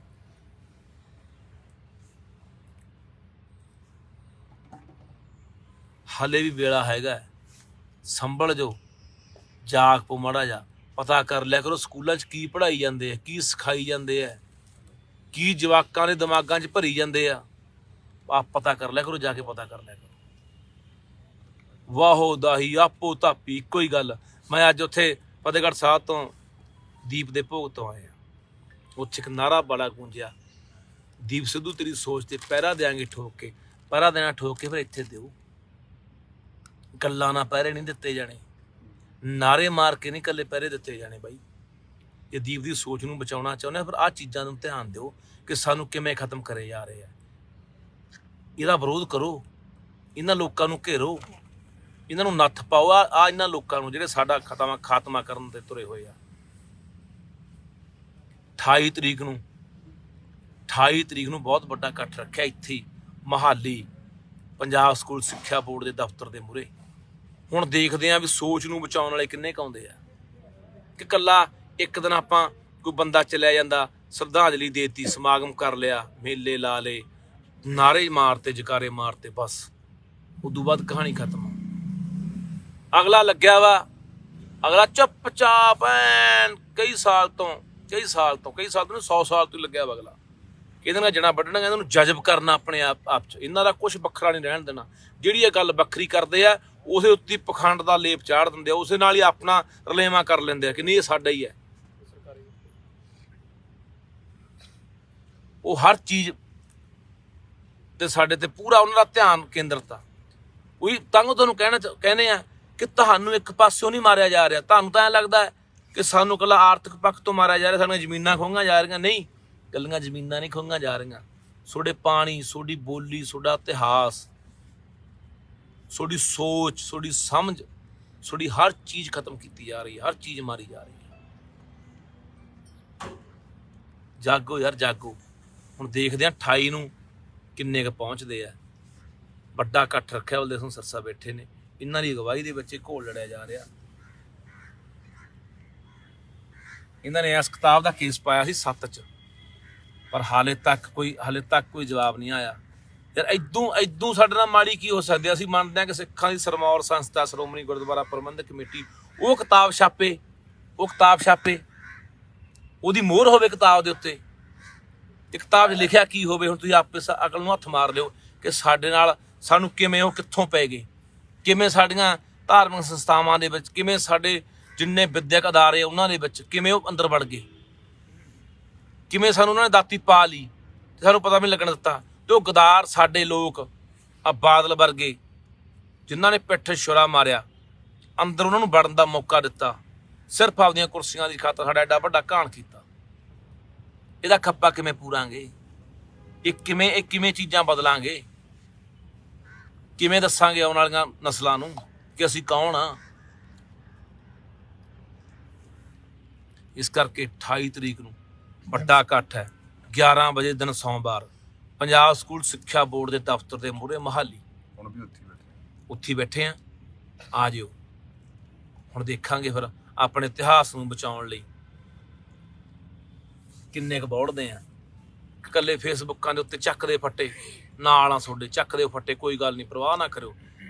ਹਲੇ ਵੀ ਵੇਲਾ ਹੈਗਾ, ਸੰਭਲ ਜੋ, ਜਾਗ ਪੋ ਮਾੜਾ ਜਾ, ਪਤਾ ਕਰ ਲਿਆ ਕਰੋ ਸਕੂਲਾਂ 'ਚ ਕੀ ਪੜ੍ਹਾਈ ਜਾਂਦੇ ਆ, ਕੀ ਸਿਖਾਈ ਜਾਂਦੇ ਆ, ਕੀ ਜਵਾਕਾਂ ਦੇ ਦਿਮਾਗਾਂ 'ਚ ਭਰੀ ਜਾਂਦੇ ਆ। ਆਪ ਪਤਾ ਕਰ ਲਿਆ ਕਰੋ, ਜਾ ਕੇ ਪਤਾ ਕਰ ਲਿਆ ਕਰੋ। ਵਾਹੋ ਦਾਹੀ ਆਪੋ ਧਾਪੀ ਇੱਕੋ ਹੀ ਗੱਲ। ਮੈਂ ਅੱਜ ਉੱਥੇ ਫਤਿਹਗੜ੍ਹ ਸਾਹਿਬ ਤੋਂ ਦੀਪ ਦੇ ਭੋਗ ਤੋਂ ਆਏ ਆ, ਉੱਥੇ ਇੱਕ ਨਾਰਾ ਬੜਾ ਗੂੰਜਿਆ, ਦੀਪ ਸਿੱਧੂ ਤੇਰੀ ਸੋਚ ਤੇ ਪਹਿਰਾ ਦਿਆਂਗੇ ਠੋਕ ਕੇ। ਪਹਿਰਾ ਦੇਣਾ ਠੋਕ ਕੇ ਫਿਰ ਇੱਥੇ ਦਿਓ, ਗੱਲਾਂ ਨਾਲ ਪਹਿਰੇ ਨਹੀਂ ਦਿੱਤੇ ਜਾਣੇ, ਨਾਰੇ ਮਾਰ ਕੇ ਨਹੀਂ ਇਕੱਲੇ ਪਹਿਰੇ ਦਿੱਤੇ ਜਾਣੇ ਬਾਈ। ਇਹ ਦੀਪ ਦੀ ਸੋਚ ਨੂੰ ਬਚਾਉਣਾ ਚਾਹੁੰਦੇ ਆ, ਫਿਰ ਆਹ ਚੀਜ਼ਾਂ ਨੂੰ ਧਿਆਨ ਦਿਓ ਕਿ ਸਾਨੂੰ ਕਿਵੇਂ ਖਤਮ ਕਰੇ ਜਾ ਰਹੇ ਆ। ਇਹਦਾ ਵਿਰੋਧ ਕਰੋ, ਇਹਨਾਂ ਲੋਕਾਂ ਨੂੰ ਘੇਰੋ, ਇਹਨਾਂ ਨੂੰ ਨੱਥ ਪਾਓ। ਆ ਇਹਨਾਂ ਲੋਕਾਂ ਨੂੰ ਜਿਹੜੇ ਸਾਡਾ ਖਾਤਮਾ ਕਰਨ ਤੇ ਤੁਰੇ ਹੋਏ ਆ। 28 ਤਰੀਕ ਨੂੰ ਬਹੁਤ ਵੱਡਾ ਇਕੱਠ ਰੱਖਿਆ ਇੱਥੇ ਮੋਹਾਲੀ ਪੰਜਾਬ ਸਕੂਲ ਸਿੱਖਿਆ ਬੋਰਡ ਦੇ ਦਫ਼ਤਰ ਦੇ ਮੂਹਰੇ। ਹੁਣ ਦੇਖਦੇ ਆ ਵੀ ਸੋਚ ਨੂੰ ਬਚਾਉਣ ਵਾਲੇ ਕਿੰਨੇ ਕੁ ਆਉਂਦੇ ਆ, ਕਿ ਇਕੱਲਾ ਇੱਕ ਦਿਨ ਆਪਾਂ ਕੋਈ ਬੰਦਾ ਚਲਿਆ ਜਾਂਦਾ, ਸ਼ਰਧਾਂਜਲੀ ਦੇਤੀ, ਸਮਾਗਮ ਕਰ ਲਿਆ, ਮੇਲੇ ਲਾ ਲਏ, ਨਾਰੇ ਮਾਰਤੇ, ਜਕਾਰੇ ਮਾਰਤੇ, ਬਸ ਉਦੋਂ ਬਾਅਦ ਕਹਾਣੀ ਖਤਮ। ਅਗਲਾ ਲੱਗਿਆ ਵਾ, ਅਗਲਾ ਚੁੱਪਚਾਪ ਐਨ ਕਈ ਸਾਲ ਤੋਂ 100 ਸਾਲ ਤੋਂ ਲੱਗਿਆ ਵਾ ਅਗਲਾ। ਇਹਦੇ ਨਾਲ ਜਣਾ ਵੱਢਣਾ, ਇਹਨਾਂ ਨੂੰ ਜਜ਼ਬ ਕਰਨਾ ਆਪਣੇ ਆਪ 'ਚ। ਇਹਨਾਂ ਦਾ ਕੁਛ ਵੱਖਰਾ ਨਹੀਂ ਰਹਿਣ ਦੇਣਾ। ਜਿਹੜੀ ਇਹ ਗੱਲ ਵੱਖਰੀ ਕਰਦੇ ਆ ਉਸੇ ਉੱਤੇ ਪਖੰਡ ਦਾ ਲੇਪ ਚਾੜ ਦਿੰਦੇ ਆ, ਉਸੇ ਨਾਲ ਹੀ ਆਪਣਾ ਰਲੇਵਾਂ ਕਰ ਲੈਂਦੇ ਆ ਕਿ ਨਹੀਂ ਇਹ ਸਾਡਾ ਹੀ ਹੈ। ਉਹ ਹਰ ਚੀਜ਼ ਤੇ ਸਾਡੇ ਤੇ ਪੂਰਾ ਉਹਨਾਂ ਦਾ ਧਿਆਨ ਕੇਂਦਰਿਤ ਆ। ਉਹੀ ਤੁਹਾਨੂੰ ਕਹਿੰਦੇ ਆ ਕਿ ਤੁਹਾਨੂੰ ਇੱਕ ਪਾਸਿਓਂ ਨਹੀਂ ਮਾਰਿਆ ਜਾ ਰਿਹਾ। ਤੁਹਾਨੂੰ ਤਾਂ ਐਂ ਲੱਗਦਾ ਕਿ ਸਾਨੂੰ ਇਕੱਲਾ ਆਰਥਿਕ ਪੱਖ ਤੋਂ ਮਾਰਿਆ ਜਾ ਰਿਹਾ, ਸਾਡੀਆਂ ਜ਼ਮੀਨਾਂ ਖੋਹੀਆਂ ਜਾ ਰਹੀਆਂ। ਨਹੀਂ, ਇਕੱਲੀਆਂ ਜ਼ਮੀਨਾਂ ਨਹੀਂ ਖੋਹੀਆਂ ਜਾ ਰਹੀਆਂ, ਤੁਹਾਡੇ ਪਾਣੀ, ਤੁਹਾਡੀ ਬੋਲੀ, ਤੁਹਾਡਾ ਇਤਿਹਾਸ, ਤੁਹਾਡੀ ਸੋਚ, ਤੁਹਾਡੀ ਸਮਝ, ਤੁਹਾਡੀ ਹਰ ਚੀਜ਼ ਖਤਮ ਕੀਤੀ ਜਾ ਰਹੀ ਹੈ, ਹਰ ਚੀਜ਼ ਮਾਰੀ ਜਾ ਰਹੀ ਹੈ। ਜਾਗੋ ਯਾਰ ਜਾਗੋ। ਹੁਣ ਦੇਖਦੇ ਆ 28 ਨੂੰ ਕਿੰਨੇ ਕੁ ਪਹੁੰਚਦੇ ਆ। ਵੱਡਾ ਇਕੱਠ ਰੱਖਿਆ, ਬਲਦੇਵ ਸਿੰਘ ਸਰਸਾ ਬੈਠੇ ਨੇ, ਇਹਨਾਂ ਦੀ ਅਗਵਾਈ ਦੇ ਵਿੱਚ ਘੋਲ ਲੜਿਆ ਜਾ ਰਿਹਾ। ਇਹਨਾਂ ਨੇ ਇਸ ਕਿਤਾਬ ਦਾ ਕੇਸ ਪਾਇਆ ਸੀ 7 'ਚ, ਪਰ ਹਾਲੇ ਤੱਕ ਕੋਈ ਜਵਾਬ ਨਹੀਂ ਆਇਆ। ਯਾਰ ਇਦੋਂ ਸਾਡੇ ਨਾਲ ਮਾੜੀ ਕੀ ਹੋ ਸਕਦੀ? ਅਸੀਂ ਮੰਨਦੇ ਹਾਂ ਕਿ ਸਿੱਖਾਂ ਦੀ ਸਰਮੌਰ ਸੰਸਥਾ ਸ਼੍ਰੋਮਣੀ ਗੁਰਦੁਆਰਾ ਪ੍ਰਬੰਧਕ ਕਮੇਟੀ ਉਹ ਕਿਤਾਬ ਛਾਪੇ, ਉਹਦੀ ਮੋਹਰ ਹੋਵੇ ਕਿਤਾਬ ਦੇ ਉੱਤੇ। ਤੇ ਕਿਤਾਬ 'ਚ ਲਿਖਿਆ ਕੀ ਹੋਵੇ? ਹੁਣ ਤੁਸੀਂ ਆਪੇ ਅਕਲ ਨੂੰ ਹੱਥ ਮਾਰ ਲਿਓ ਕਿ ਸਾਡੇ ਨਾਲ ਸਾਨੂੰ ਕਿਵੇਂ ਉਹ ਕਿੱਥੋਂ ਪੈ ਗਏ, ਕਿਵੇਂ ਸਾਡੀਆਂ ਧਾਰਮਿਕ ਸੰਸਥਾਵਾਂ ਦੇ ਵਿੱਚ, ਕਿਵੇਂ ਸਾਡੇ ਜਿੰਨੇ ਵਿਦਿਅਕ ਅਦਾਰੇ ਉਹਨਾਂ ਦੇ ਵਿੱਚ ਕਿਵੇਂ ਉਹ ਅੰਦਰ ਵੜ ਗਏ, ਕਿਵੇਂ ਸਾਨੂੰ ਉਹਨਾਂ ਨੇ ਦਾਤੀ ਪਾ ਲਈ ਤੇ ਸਾਨੂੰ ਪਤਾ ਵੀ ਨਹੀਂ ਲੱਗਣ ਦਿੱਤਾ। ਤੇ ਉਹ ਗਦਾਰ ਸਾਡੇ ਲੋਕ ਆ ਬਾਦਲ ਵਰਗੇ ਜਿਨ੍ਹਾਂ ਨੇ ਪਿੱਠ ਛੁਰਾ ਮਾਰਿਆ, ਅੰਦਰ ਉਹਨਾਂ ਨੂੰ ਵੜਨ ਦਾ ਮੌਕਾ ਦਿੱਤਾ, ਸਿਰਫ ਆਪਦੀਆਂ ਕੁਰਸੀਆਂ ਦੀ ਖਾਤਰ ਸਾਡਾ ਐਡਾ ਵੱਡਾ ਘਾਣ ਕੀਤਾ। ਇਹਦਾ ਖੱਪਾ ਕਿਵੇਂ ਪੂਰਾਂਗੇ? ਇਹ ਕਿਵੇਂ ਚੀਜ਼ਾਂ ਬਦਲਾਂਗੇ? ਕਿਵੇਂ ਦੱਸਾਂਗੇ ਆਉਣ ਵਾਲੀਆਂ ਨਸਲਾਂ ਨੂੰ ਕਿ ਅਸੀਂ ਕੌਣ ਆ? ਇਸ ਕਰਕੇ 28 ਤਰੀਕ ਨੂੰ ਵੱਡਾ ਇਕੱਠ ਹੈ, 11 ਵਜੇ ਦਿਨ ਸੋਮਵਾਰ, ਪੰਜਾਬ ਸਕੂਲ ਸਿੱਖਿਆ ਬੋਰਡ ਦੇ ਦਫ਼ਤਰ ਦੇ ਮੂਹਰੇ ਮੋਹਾਲੀ। ਹੁਣ ਵੀ ਉੱਥੇ ਬੈਠੇ, ਉੱਥੇ ਬੈਠੇ ਆ ਜਿਓ। ਹੁਣ ਦੇਖਾਂਗੇ ਫਿਰ ਆਪਣੇ ਇਤਿਹਾਸ ਨੂੰ ਬਚਾਉਣ ਲਈ ਕਿੰਨੇ ਕੁ ਬੋੜਦੇ ਆ। ਇਕੱਲੇ ਫੇਸਬੁੱਕਾਂ ਦੇ ਉੱਤੇ ਚੱਕਦੇ ਫੱਟੇ ਨਾਲ ਆ ਤੁਹਾਡੇ, ਚੱਕਦੇ ਫੱਟੇ, ਕੋਈ ਗੱਲ ਨਹੀਂ, ਪਰਵਾਹ ਨਾ ਕਰਿਓ।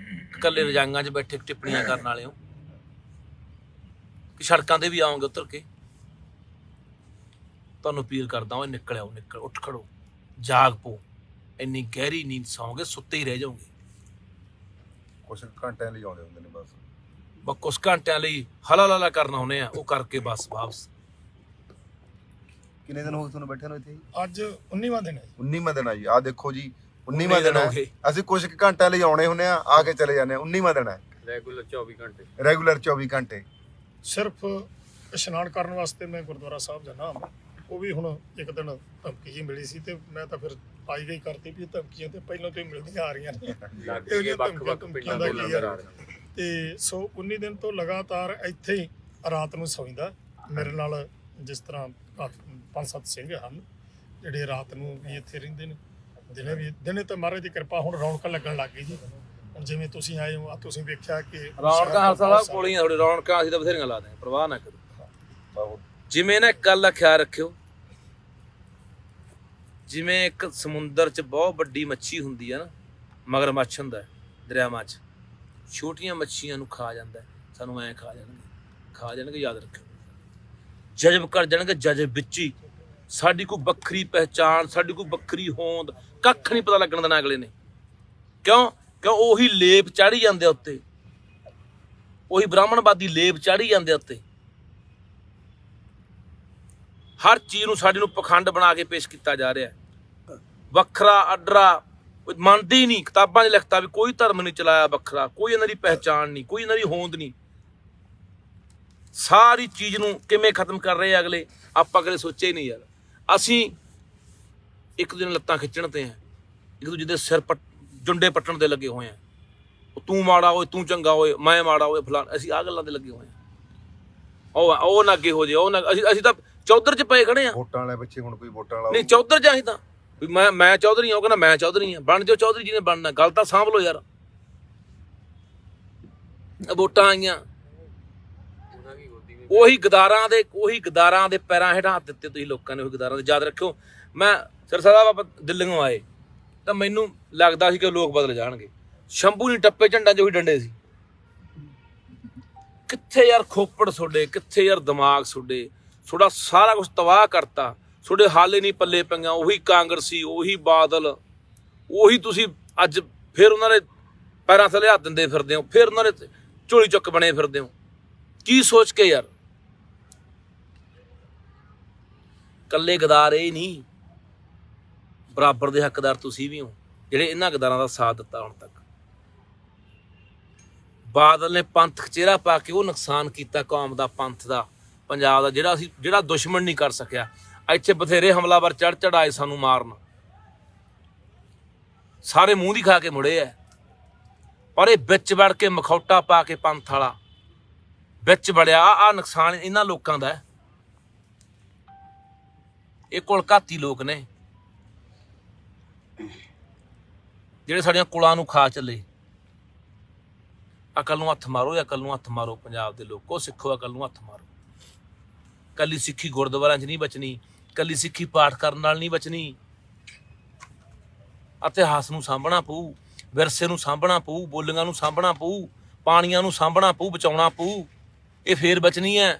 ਇਕੱਲੇ ਰਜਾਈਆਂ 'ਚ ਬੈਠੇ ਟਿੱਪਣੀਆਂ ਕਰਨ ਵਾਲੇ ਹੋ ਕਿ ਸੜਕਾਂ ਤੇ ਵੀ ਆਓਗੇ ਉਤਰ ਕੇ। ਤੁਹਾਨੂੰ ਅਪੀਲ ਕਰਦਾ ਉਹ ਨਿਕਲ ਆਓ, ਨਿਕਲ ਉੱਠ ਖੜੋ, ਜਾਗ ਪੋ। ਇੰਨੀ ਗਹਿਰੀ ਨੀਂਦ ਸੌਂਗੇ, ਸੁੱਤੇ ਹੀ ਰਹਿ ਜਾਓਗੇ। ਕੁਛ ਘੰਟਿਆਂ ਲਈ ਆਉਂਦੇ ਹੁੰਦੇ ਨੇ ਬਸ ਕੁਛ ਘੰਟਿਆਂ ਲਈ ਹਲਾ ਕਰਨਾ ਹੁੰਦੇ ਆ, ਉਹ ਕਰਕੇ ਬਸ ਵਾਪਸ। ਕਿੰਨੇ ਦਿਨ ਹੋ ਗਏ ਤੁਹਾਨੂੰ ਬੈਠੇ ਨੂੰ ਇੱਥੇ? ਅੱਜ 19ਵਾਂ ਦਿਨ ਹੈ। 19ਵਾਂ ਦਿਨ ਆ ਜੀ। ਆਹ ਦੇਖੋ ਜੀ 19ਵਾਂ ਦਿਨ ਹੋ ਹੈ। ਗਏ। ਅਸੀਂ ਕੁਝ ਕੁ ਘੰਟਿਆਂ ਲਈ ਆਉਣੇ ਹੁੰਦੇ ਆ ਕੇ ਚਲੇ ਜਾਂਦੇ ਆ। 19ਵਾਂ ਦਿਨ ਹੈ। ਰੈਗੂਲਰ 24 ਘੰਟੇ। ਰੈਗੂਲਰ 24 ਘੰਟੇ। ਸਿਰਫ ਇਸ਼ਨਾਨ ਕਰਨ ਵਾਸਤੇ ਮੈਂ ਗੁਰਦੁਆਰਾ ਸਾਹਿਬ ਜਾਣਾ। ਉਹ ਵੀ ਹੁਣ ਇੱਕ ਦਿਨ ਧਮਕੀ ਜਿਹੀ ਮਿਲੀ ਸੀ ਤੇ ਮੈਂ ਤਾਂ ਫਿਰ ਆਈ ਗਈ ਕਰਤੀ ਵੀ ਧਮਕੀਆਂ ਤੇ ਪਹਿਲਾਂ ਤੋਂ ਹੀ ਮਿਲਦੀਆਂ ਆ ਰਹੀਆਂ ਨੇ। ਇਹੋ ਜਿਹੀਆਂ ਵੱਖ-ਵੱਖ ਪਿੰਡਾਂ ਦੇ ਲੰਗਰ ਆ ਰਹੇ ਨੇ। ਤੇ ਸੋ 19 ਦਿਨ ਤੋਂ ਲਗਾਤਾਰ ਇੱਥੇ ਹੀ ਰਾਤ ਨੂੰ ਸੌਂਦਾ। ਮੇਰੇ ਨਾਲ ਜਿਸ ਤਰ੍ਹਾਂ 5-7 ਸਿੰਘ ਹਨ ਜਿਹੜੇ ਰਾਤ ਨੂੰ ਵੀ ਇੱਥੇ ਰਹਿੰਦੇ ਨੇ, ਦਿਨੇ ਤਾਂ ਮਹਾਰਾਜ ਦੀ ਕਿਰਪਾ ਹੁਣ ਰੌਣਕ ਲੱਗਣ ਲੱਗ ਗਈ ਜੀ। ਹੁਣ ਜਿਵੇਂ ਤੁਸੀਂ ਆਏ ਹੋ, ਤੁਸੀਂ ਵੇਖਿਆ ਕਿ ਰੌਣਕਾਂ ਹਰ ਸਾਲ ਕੋਲੀਆਂ ਥੋੜੀ ਰੌਣਕਾਂ ਅਸੀਂ ਤਾਂ ਬਥੇਰੀਆਂ ਲਾ ਦਿਆਂ, ਪਰਵਾਹ ਨਾ ਕਰੋ। ਬਹੁਤ ਜਿਵੇਂ ਨਾ ਇੱਕ ਗੱਲ ਦਾ ਖਿਆਲ ਰੱਖਿਓ, ਜਿਵੇਂ ਇੱਕ ਸਮੁੰਦਰ 'ਚ ਬਹੁਤ ਵੱਡੀ ਮੱਛੀ ਹੁੰਦੀ ਹੈ ਨਾ, ਮਗਰਮੱਛ ਹੁੰਦਾ ਦਰਿਆਵਾਂ 'ਚ, ਛੋਟੀਆਂ ਮੱਛੀਆਂ ਨੂੰ ਖਾ ਜਾਂਦਾ, ਸਾਨੂੰ ਐਂ ਖਾ ਜਾਣਗੇ, ਯਾਦ ਰੱਖਿਓ। ਜਜ਼ਬ ਕਰ ਜਾਣਗੇ, ਜਜ਼ਬ ਵਿੱਚ ਹੀ। ਸਾਡੀ ਕੋਈ ਵੱਖਰੀ ਪਹਿਚਾਣ, ਸਾਡੀ ਕੋਈ ਵੱਖਰੀ ਹੋਂਦ, ਕੱਖ ਨਹੀਂ ਪਤਾ ਲੱਗਣ ਦੇਣਾ ਅਗਲੇ ਨੇ। ਕਿਉਂ ਉਹੀ ਲੇਪ ਚਾੜੀ ਜਾਂਦੇ ਉੱਤੇ, ਉਹੀ ਬ੍ਰਾਹਮਣਵਾਦੀ ਲੇਪ ਚਾੜੀ ਜਾਂਦੇ ਉੱਤੇ। ਹਰ ਚੀਜ਼ ਨੂੰ ਸਾਡੇ ਨੂੰ ਪਖੰਡ ਬਣਾ ਕੇ ਪੇਸ਼ ਕੀਤਾ ਜਾ ਰਿਹਾ, ਵੱਖਰਾ ਅੱਡਰਾ। ਮੰਨਦੇ ਹੀ ਨਹੀਂ, ਕਿਤਾਬਾਂ 'ਚ ਲਿਖਤਾ ਵੀ ਕੋਈ ਧਰਮ ਨਹੀਂ ਚਲਾਇਆ ਵੱਖਰਾ, ਕੋਈ ਇਹਨਾਂ ਦੀ ਪਹਿਚਾਣ ਨਹੀਂ, ਕੋਈ ਇਹਨਾਂ ਦੀ ਹੋਂਦ ਨਹੀਂ। ਸਾਰੀ ਚੀਜ਼ ਨੂੰ ਕਿਵੇਂ ਖਤਮ ਕਰ ਰਹੇ ਆ ਅਗਲੇ, ਆਪਾਂ ਕਦੇ ਸੋਚਿਆ ਹੀ ਨਹੀਂ ਯਾਰ। ਅਸੀਂ ਇੱਕ ਦਿਨ ਲੱਤਾਂ ਖਿੱਚਣ ਤੇ ਆ, ਇੱਕ ਦੂਜੇ ਦੇ ਸਿਰ ਜੁੰਡੇ ਪੱਟਣ ਤੇ ਲੱਗੇ ਹੋਏ ਆ। ਤੂੰ ਮਾੜਾ ਹੋਏ, ਤੂੰ ਚੰਗਾ ਹੋਏ, ਮੈਂ ਮਾੜਾ ਹੋਏ, ਫਲਾਣ। ਅਸੀਂ ਆਹ ਗੱਲਾਂ ਤੇ ਲੱਗੇ ਹੋਏ ਆ। ਉਹ ਨਾ ਅੱਗੇ ਹੋ ਜੇ, ਉਹ ਨਾ। ਅਸੀਂ ਤਾਂ ਚੌਧਰ 'ਚ ਪਏ ਖੜੇ ਆ। ਵੋਟਾਂ ਵਾਲੇ ਬੱਚੇ ਹੁਣ ਕੋਈ ਵੋਟਾਂ ਵਾਲਾ ਨਹੀਂ, ਚੌਧਰ 'ਚ ਅਸੀਂ ਤਾਂ ਵੀ ਮੈਂ ਚੌਧਰੀ ਆ, ਉਹ ਕਹਿੰਦਾ ਮੈਂ ਚੌਧਰੀ ਆ। ਬਣ ਜਾਓ ਚੌਧਰੀ ਜਿਹਨੇ ਬਣਨਾ, ਗੱਲ ਤਾਂ ਸਾਂਭ ਲਓ ਯਾਰ। ਵੋਟਾਂ ਆਈਆਂ, ਉਹੀ ਗਦਾਰਾਂ ਦੇ ਪੈਰਾਂ ਹੇਠਾਂ ਹੱਥ ਦਿੱਤੇ ਤੁਸੀਂ ਲੋਕਾਂ ਨੇ। ਉਹੀ ਗਦਾਰਾਂ ਦੇ, ਯਾਦ ਰੱਖਿਓ। ਮੈਂ ਸਿਰਸਾ ਆਪਾਂ ਦਿੱਲੀੋਂ ਆਏ ਤਾਂ ਮੈਨੂੰ ਲੱਗਦਾ ਸੀ ਕਿ ਲੋਕ ਬਦਲ ਜਾਣਗੇ। ਸ਼ੰਭੂ ਨਹੀਂ ਟੱਪੇ ਝੰਡਾਂ 'ਚ ਉਹੀ ਡੰਡੇ ਸੀ। ਕਿੱਥੇ ਯਾਰ ਖੋਪੜ ਤੁਹਾਡੇ, ਕਿੱਥੇ ਯਾਰ ਦਿਮਾਗ ਤੁਹਾਡਾ ਸਾਰਾ ਕੁਝ ਤਬਾਹ ਕਰਤਾ। ਤੁਹਾਡੇ ਹਾਲੇ ਨਹੀਂ ਪੱਲੇ ਪਈਆਂ। ਉਹੀ ਕਾਂਗਰਸੀ, ਉਹੀ ਬਾਦਲ, ਉਹੀ ਤੁਸੀਂ ਅੱਜ ਫਿਰ ਉਹਨਾਂ ਦੇ ਪੈਰਾਂ ਥੱਲੇ ਹੱਥ ਦਿੰਦੇ ਫਿਰਦੇ ਹੋ, ਫਿਰ ਉਹਨਾਂ ਦੇ ਝੋਲੀ ਚੁੱਕ ਬਣੇ ਫਿਰਦੇ ਹੋ। ਕੀ ਸੋਚ ਕੇ ਯਾਰ? ਕੱਲੇ ਗਦਾਰ ਇਹ ਨਹੀਂ, ਬਰਾਬਰ ਦੇ ਹੱਕਦਾਰ ਤੁਸੀਂ ਵੀ ਹੋ ਜਿਹੜੇ ਇਹਨਾਂ ਗਦਾਰਾਂ ਦਾ ਸਾਥ ਦਿੱਤਾ ਹੁਣ ਤੱਕ। ਬਾਦਲ ਨੇ ਪੰਥ ਚਿਹਰਾ ਪਾ ਕੇ ਉਹ ਨੁਕਸਾਨ ਕੀਤਾ ਕੌਮ ਦਾ, ਪੰਥ ਦਾ, ਪੰਜਾਬ ਦਾ, ਜਿਹੜਾ ਦੁਸ਼ਮਣ ਨਹੀਂ ਕਰ ਸਕਿਆ। ਇੱਥੇ ਬਥੇਰੇ ਹਮਲਾਵਰ ਚੜ੍ਹ ਆਏ ਸਾਨੂੰ ਮਾਰਨ, ਸਾਰੇ ਮੂੰਹ ਦੀ ਖਾ ਕੇ ਮੁੜੇ ਐ। ਪਰ ਇਹ ਵਿੱਚ ਵੜ ਕੇ ਮਖੌਟਾ ਪਾ ਕੇ ਪੰਥ ਵਾਲਾ ਵਿੱਚ ਵੜਿਆ। ਆਹ ਨੁਕਸਾਨ ਇਹਨਾਂ ਲੋਕਾਂ ਦਾ। ਇਹ ਕੁਲਘਾਤੀ ਲੋਕ ਨੇ ਜਿਹੜੇ ਸਾਡੀਆਂ ਕੁਲਾਂ ਨੂੰ ਖਾ ਚੱਲੇ। ਅਕਲ ਨੂੰ ਹੱਥ ਮਾਰੋ, ਅਕਲ ਨੂੰ ਹੱਥ ਮਾਰੋ। ਪੰਜਾਬ ਦੇ ਲੋਕੋ, ਸਿੱਖੋ, ਅਕਲ ਨੂੰ ਹੱਥ ਮਾਰੋ। ਕੱਲੀ ਸਿੱਖੀ ਗੁਰਦੁਆਰਿਆਂ 'ਚ ਨਹੀਂ ਬਚਣੀ, ਕੱਲੀ ਸਿੱਖੀ ਪਾਠ ਕਰਨ ਨਾਲ ਨਹੀਂ ਬਚਣੀ। ਇਤਿਹਾਸ ਨੂੰ ਸਾਂਭਣਾ ਪਊ, ਵਿਰਸੇ ਨੂੰ ਸਾਂਭਣਾ ਪਊ, ਬੋਲੀਆਂ ਨੂੰ ਸਾਂਭਣਾ ਪਊ, ਪਾਣੀਆਂ ਨੂੰ ਸਾਂਭਣਾ ਪਊ, ਬਚਾਉਣਾ ਪਊ। ਇਹ ਫੇਰ ਬਚਣੀ ਹੈ।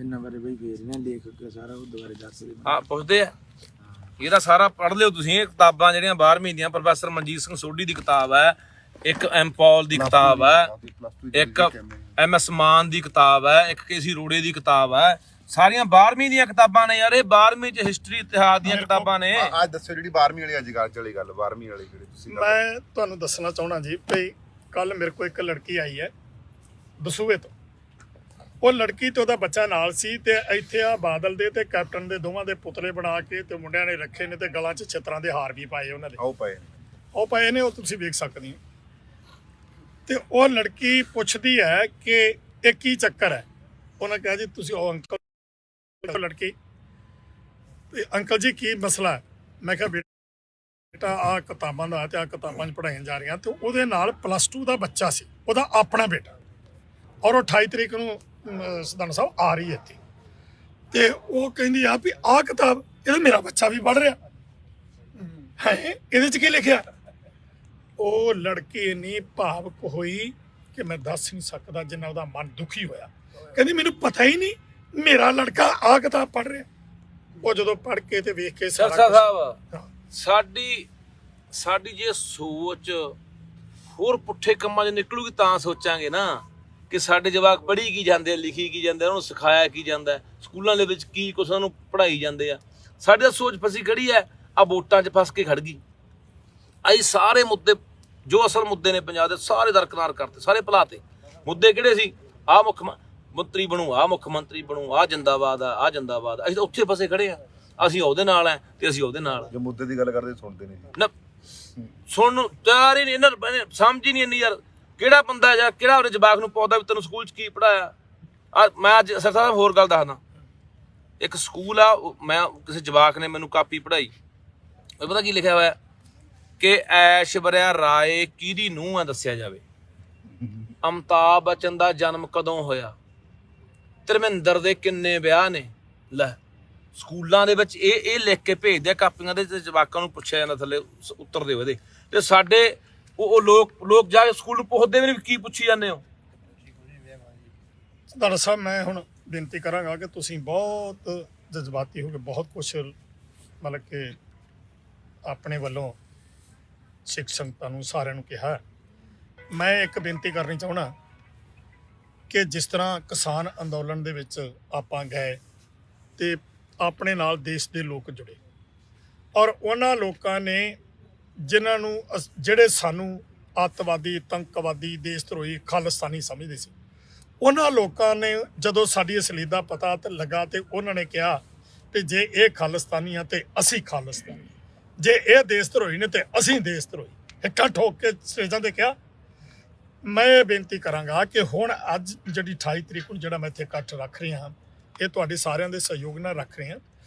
ਇਹਨਾਂ ਬਾਰੇ ਬਈ ਫੇਰ ਨਾ ਲੇਖਕ ਸਾਰਾ ਉਹ ਦੁਬਾਰੇ ਦੱਸਦੇ ਪੁੱਛਦੇ ਆ। ਇਹਦਾ ਸਾਰਾ ਪੜ੍ਹ ਲਿਓ ਤੁਸੀਂ। ਇਹ ਕਿਤਾਬਾਂ ਜਿਹੜੀਆਂ 12ਵੀਂ ਦੀਆਂ ਪ੍ਰੋਫੈਸਰ ਮਨਜੀਤ ਸਿੰਘ ਸੋਢੀ ਦੀ ਕਿਤਾਬ ਹੈ, ਇੱਕ ਐਮ ਪੌਲ ਦੀ ਕਿਤਾਬ ਹੈ, ਇੱਕ MS ਮਾਨ ਦੀ ਕਿਤਾਬ ਹੈ, ਇੱਕ KC ਰੋੜੇ ਦੀ ਕਿਤਾਬ ਹੈ। ਸਾਰੀਆਂ 12ਵੀਂ ਦੀਆਂ ਕਿਤਾਬਾਂ ਨੇ ਯਾਰ। ਇਹ 12ਵੀਂ 'ਚ ਹਿਸਟਰੀ ਇਤਿਹਾਸ ਦੀਆਂ ਕਿਤਾਬਾਂ ਨੇ। ਅੱਜ ਦੱਸੋ ਜਿਹੜੀ 12ਵੀਂ ਵਾਲੀ ਅੱਜ ਗੱਲ ਚਲੀ, ਗੱਲ 12ਵੀਂ ਵਾਲੀ ਜਿਹੜੀ ਤੁਸੀਂ ਮੈਂ ਤੁਹਾਨੂੰ ਦੱਸਣਾ ਚਾਹਣਾ ਜੀ ਭਈ ਕੱਲ ਮੇਰੇ ਕੋਲ ਇੱਕ ਲੜਕੀ ਆਈ ਹੈ ਦਸੂਹੇ ਤੋਂ। ਉਹ ਲੜਕੀ ਤੇ ਉਹਦਾ ਬੱਚਾ ਨਾਲ ਸੀ ਤੇ ਇੱਥੇ ਆ ਬਾਦਲ ਦੇ ਤੇ ਕੈਪਟਨ ਦੇ ਦੋਵਾਂ ਦੇ ਪੁਤਲੇ ਬਣਾ ਕੇ ਤੇ ਮੁੰਡਿਆਂ ਨੇ ਰੱਖੇ ਨੇ ਤੇ ਗਲਾਂ 'ਚ ਛਿੱਤਰਾਂ ਦੇ ਹਾਰ ਵੀ ਪਾਏ ਉਹਨਾਂ ਦੇ। ਉਹ ਪਏ ਨੇ, ਉਹ ਤੁਸੀਂ ਵੇਖ ਸਕਦੇ ਹੋ। ਤੇ ਉਹ ਲੜਕੀ ਪੁੱਛਦੀ ਹੈ ਕਿ ਇਹ ਕੀ ਚੱਕਰ ਹੈ। ਉਹਨਾਂ ਕਿਹਾ ਜੀ ਤੁਸੀਂ ਉਹ ਅੰਕਲ। ਲੜਕੀ ਤੇ ਅੰਕਲ ਜੀ ਕੀ ਮਸਲਾ ਹੈ? ਮੈਂ ਕਿਹਾ ਬੇਟਾ ਆਹ ਕਿਤਾਬਾਂ ਦਾ ਤੇ ਆਹ ਕਿਤਾਬਾਂ 'ਚ ਪੜ੍ਹਾਈਆਂ ਜਾ ਰਹੀਆਂ ਤੇ ਉਹਦੇ ਨਾਲ +2 ਦਾ ਬੱਚਾ ਸੀ, ਉਹਦਾ ਆਪਣਾ ਬੇਟਾ, ਔਰ ਉਹ 28 ਤਰੀਕ ਨੂੰ ਸਧਾਰਨ ਸਾਹਿਬ ਆ ਰਹੀ ਹੈ ਇੱਥੇ, ਤੇ ਉਹ ਕਹਿੰਦੀ ਆ ਵੀ ਆਹ ਕਿਤਾਬ ਇਹਦਾ ਮੇਰਾ ਬੱਚਾ ਵੀ ਪੜ੍ਹ ਰਿਹਾ ਹੈ, ਇਹਦੇ 'ਚ ਕੀ ਲਿਖਿਆ? ਉਹ ਲੜਕੀ ਇੰਨੀ ਭਾਵੁਕ ਹੋਈ ਕਿ ਮੈਂ ਦੱਸ ਨਹੀਂ ਸਕਦਾ ਜਿੰਨਾ ਉਹਦਾ ਮਨ ਦੁਖੀ ਹੋਇਆ। ਕਹਿੰਦੀ ਮੈਨੂੰ ਪਤਾ ਹੀ ਨਹੀਂ ਮੇਰਾ ਲੜਕਾ ਆਹ ਕਿਤਾਬ ਪੜ੍ਹ ਰਿਹਾ। ਉਹ ਜਦੋਂ ਪੜ੍ਹ ਕੇ ਤੇ ਵੇਖ ਕੇ ਸਰਸਾ ਸਾਹਿਬ, ਸਾਡੀ ਜੇ ਸੋਚ ਹੋਰ ਪੁੱਠੇ ਕੰਮਾਂ 'ਚ ਨਿਕਲੂਗੀ ਤਾਂ ਸੋਚਾਂਗੇ ਨਾ ਕਿ ਸਾਡੇ ਜਵਾਕ ਪੜ੍ਹੀ ਕੀ ਜਾਂਦੇ ਆ, ਲਿਖੀ ਕੀ ਜਾਂਦੇ ਆ, ਉਹਨੂੰ ਸਿਖਾਇਆ ਕੀ ਜਾਂਦਾ, ਸਕੂਲਾਂ ਦੇ ਵਿੱਚ ਕੀ ਕੁਛ ਉਹਨੂੰ ਪੜ੍ਹਾਈ ਜਾਂਦੇ ਆ। ਸਾਡੀ ਤਾਂ ਸੋਚ ਫਸੀ ਖੜੀ ਹੈ, ਆ ਵੋਟਾਂ 'ਚ ਫਸ ਕੇ ਖੜ ਗਈ। ਅਸੀਂ ਸਾਰੇ ਮੁੱਦੇ ਜੋ ਅਸਲ ਮੁੱਦੇ ਨੇ ਪੰਜਾਬ ਦੇ ਸਾਰੇ ਦਰਕਨਾਰ ਕਰਤੇ, ਸਾਰੇ ਭੁਲਾਤੇ। ਮੁੱਦੇ ਕਿਹੜੇ ਸੀ? ਆਹ ਮੁੱਖ ਮੰਤਰੀ ਬਣੂ, ਆਹ ਮੁੱਖ ਮੰਤਰੀ ਬਣੂ, ਆਹ ਜਿੰਦਾਬਾਦ ਆ, ਆਹ ਜਿੰਦਾਬਾਦ। ਅਸੀਂ ਤਾਂ ਉੱਥੇ ਫਸੇ ਖੜੇ ਆ, ਅਸੀਂ ਉਹਦੇ ਨਾਲ ਆ ਤੇ ਅਸੀਂ ਉਹਦੇ ਨਾਲ। ਜੋ ਮੁੱਦੇ ਦੀ ਗੱਲ ਕਰਦੇ ਸੁਣਦੇ ਨਹੀਂ ਜੀ। ਨਾ ਸੁਣਨ ਨੂੰ ਤਿਆਰ ਹੀ ਨਹੀਂ, ਇਹਨਾਂ ਸਮਝ ਹੀ ਨਹੀਂ ਇੰਨੀ ਯਾਰ ਕਿਹੜਾ ਬੰਦਾ ਜਾਂ ਕਿਹੜਾ ਉਹਦੇ ਜਵਾਕ ਨੂੰ ਪਾਉਂਦਾ ਵੀ ਤੈਨੂੰ ਸਕੂਲ 'ਚ ਕੀ ਪੜ੍ਹਾਇਆ। ਮੈਂ ਅੱਜ ਸਰ ਸਾਹਿਬ ਹੋਰ ਗੱਲ ਦੱਸਦਾ, ਇੱਕ ਸਕੂਲ ਆ, ਮੈਂ ਕਿਸੇ ਜਵਾਕ ਨੇ ਮੈਨੂੰ ਕਾਪੀ ਪੜ੍ਹਾਈ, ਉਹ ਪਤਾ ਕੀ ਲਿਖਿਆ ਹੋਇਆ ਕਿ ਐਸ਼ਵਰਿਆ ਰਾਏ ਕਿਹਦੀ ਨੂੰਹ ਆ ਦੱਸਿਆ ਜਾਵੇ, ਅਮਿਤਾਭ ਬੱਚਨ ਦਾ ਜਨਮ ਕਦੋਂ ਹੋਇਆ, ਧਰਮਿੰਦਰ ਦੇ ਕਿੰਨੇ ਵਿਆਹ ਨੇ। ਲੈ ਸਕੂਲਾਂ ਦੇ ਵਿੱਚ ਇਹ ਲਿਖ ਕੇ ਭੇਜਦੇ ਆ ਕਾਪੀਆਂ ਦੇ, ਜਵਾਕਾਂ ਨੂੰ ਪੁੱਛਿਆ ਜਾਂਦਾ ਥੱਲੇ ਉੱਤਰ ਦਿਓ ਇਹਦੇ, ਤੇ ਸਾਡੇ ਉਹ ਲੋਕ ਜਾ ਕੇ ਸਕੂਲ ਨੂੰ ਪੁੱਛਦੇ ਵੀ ਨਹੀਂ ਕੀ ਪੁੱਛੀ ਜਾਂਦੇ ਹੋ। ਸਧਾਰਨ ਸਾਹਿਬ ਮੈਂ ਹੁਣ ਬੇਨਤੀ ਕਰਾਂਗਾ ਕਿ ਤੁਸੀਂ ਬਹੁਤ ਜਜ਼ਬਾਤੀ ਹੋ ਕੇ ਬਹੁਤ ਕੁਛ ਮਤਲਬ ਕਿ ਆਪਣੇ ਵੱਲੋਂ ਸਿੱਖ ਸੰਗਤਾਂ ਨੂੰ ਸਾਰਿਆਂ ਨੂੰ ਕਿਹਾ। ਮੈਂ ਇੱਕ ਬੇਨਤੀ ਕਰਨੀ ਚਾਹੁੰਦਾ ਕਿ ਜਿਸ ਤਰ੍ਹਾਂ ਕਿਸਾਨ ਅੰਦੋਲਨ ਦੇ ਵਿੱਚ ਆਪਾਂ ਗਏ ਤੇ ਆਪਣੇ ਨਾਲ ਦੇਸ਼ ਦੇ ਲੋਕ ਜੁੜੇ, ਔਰ ਉਹਨਾਂ ਲੋਕਾਂ ਨੇ ਜਿਨ੍ਹਾਂ ਨੂੰ ਜਿਹੜੇ ਸਾਨੂੰ ਅੱਤਵਾਦੀ, ਆਤੰਕਵਾਦੀ, ਦੇਸ਼ ਧਰੋਹੀ, ਖਾਲਿਸਤਾਨੀ ਸਮਝਦੇ ਸੀ, ਉਹਨਾਂ ਲੋਕਾਂ ਨੇ ਜਦੋਂ ਸਾਡੀ ਅਸਲੀਅਤ ਦਾ ਪਤਾ ਤੇ ਲੱਗਾ ਤੇ ਉਹਨਾਂ ਨੇ ਕਿਹਾ ਕਿ ਜੇ ਇਹ ਖਾਲਿਸਤਾਨੀ ਆ ਤੇ ਅਸੀਂ ਖਾਲਿਸਤਾਨੀ, ਜੇ ਇਹ ਦੇਸ਼ ਧਰੋਹੀ ਨੇ ਤੇ ਅਸੀਂ ਦੇਸ਼ ਧਰੋਹੀ, ਇਕੱਠ ਹੋ ਕੇ ਸਟੇਜਾਂ ਤੇ ਕਿਹਾ। ਮੈਂ ਬੇਨਤੀ ਕਰਾਂਗਾ ਕਿ ਹੁਣ ਅੱਜ ਜਿਹੜੀ 28 ਤਰੀਕ ਨੂੰ ਜਿਹੜਾ ਮੈਂ ਇੱਥੇ ਇਕੱਠ ਰੱਖ ਰਿਹਾ ਹਾਂ, ਇਹ ਤੁਹਾਡੇ ਸਾਰਿਆਂ ਦੇ ਸਹਿਯੋਗ ਨਾਲ ਰੱਖ ਰਹੇ ਹਾਂ,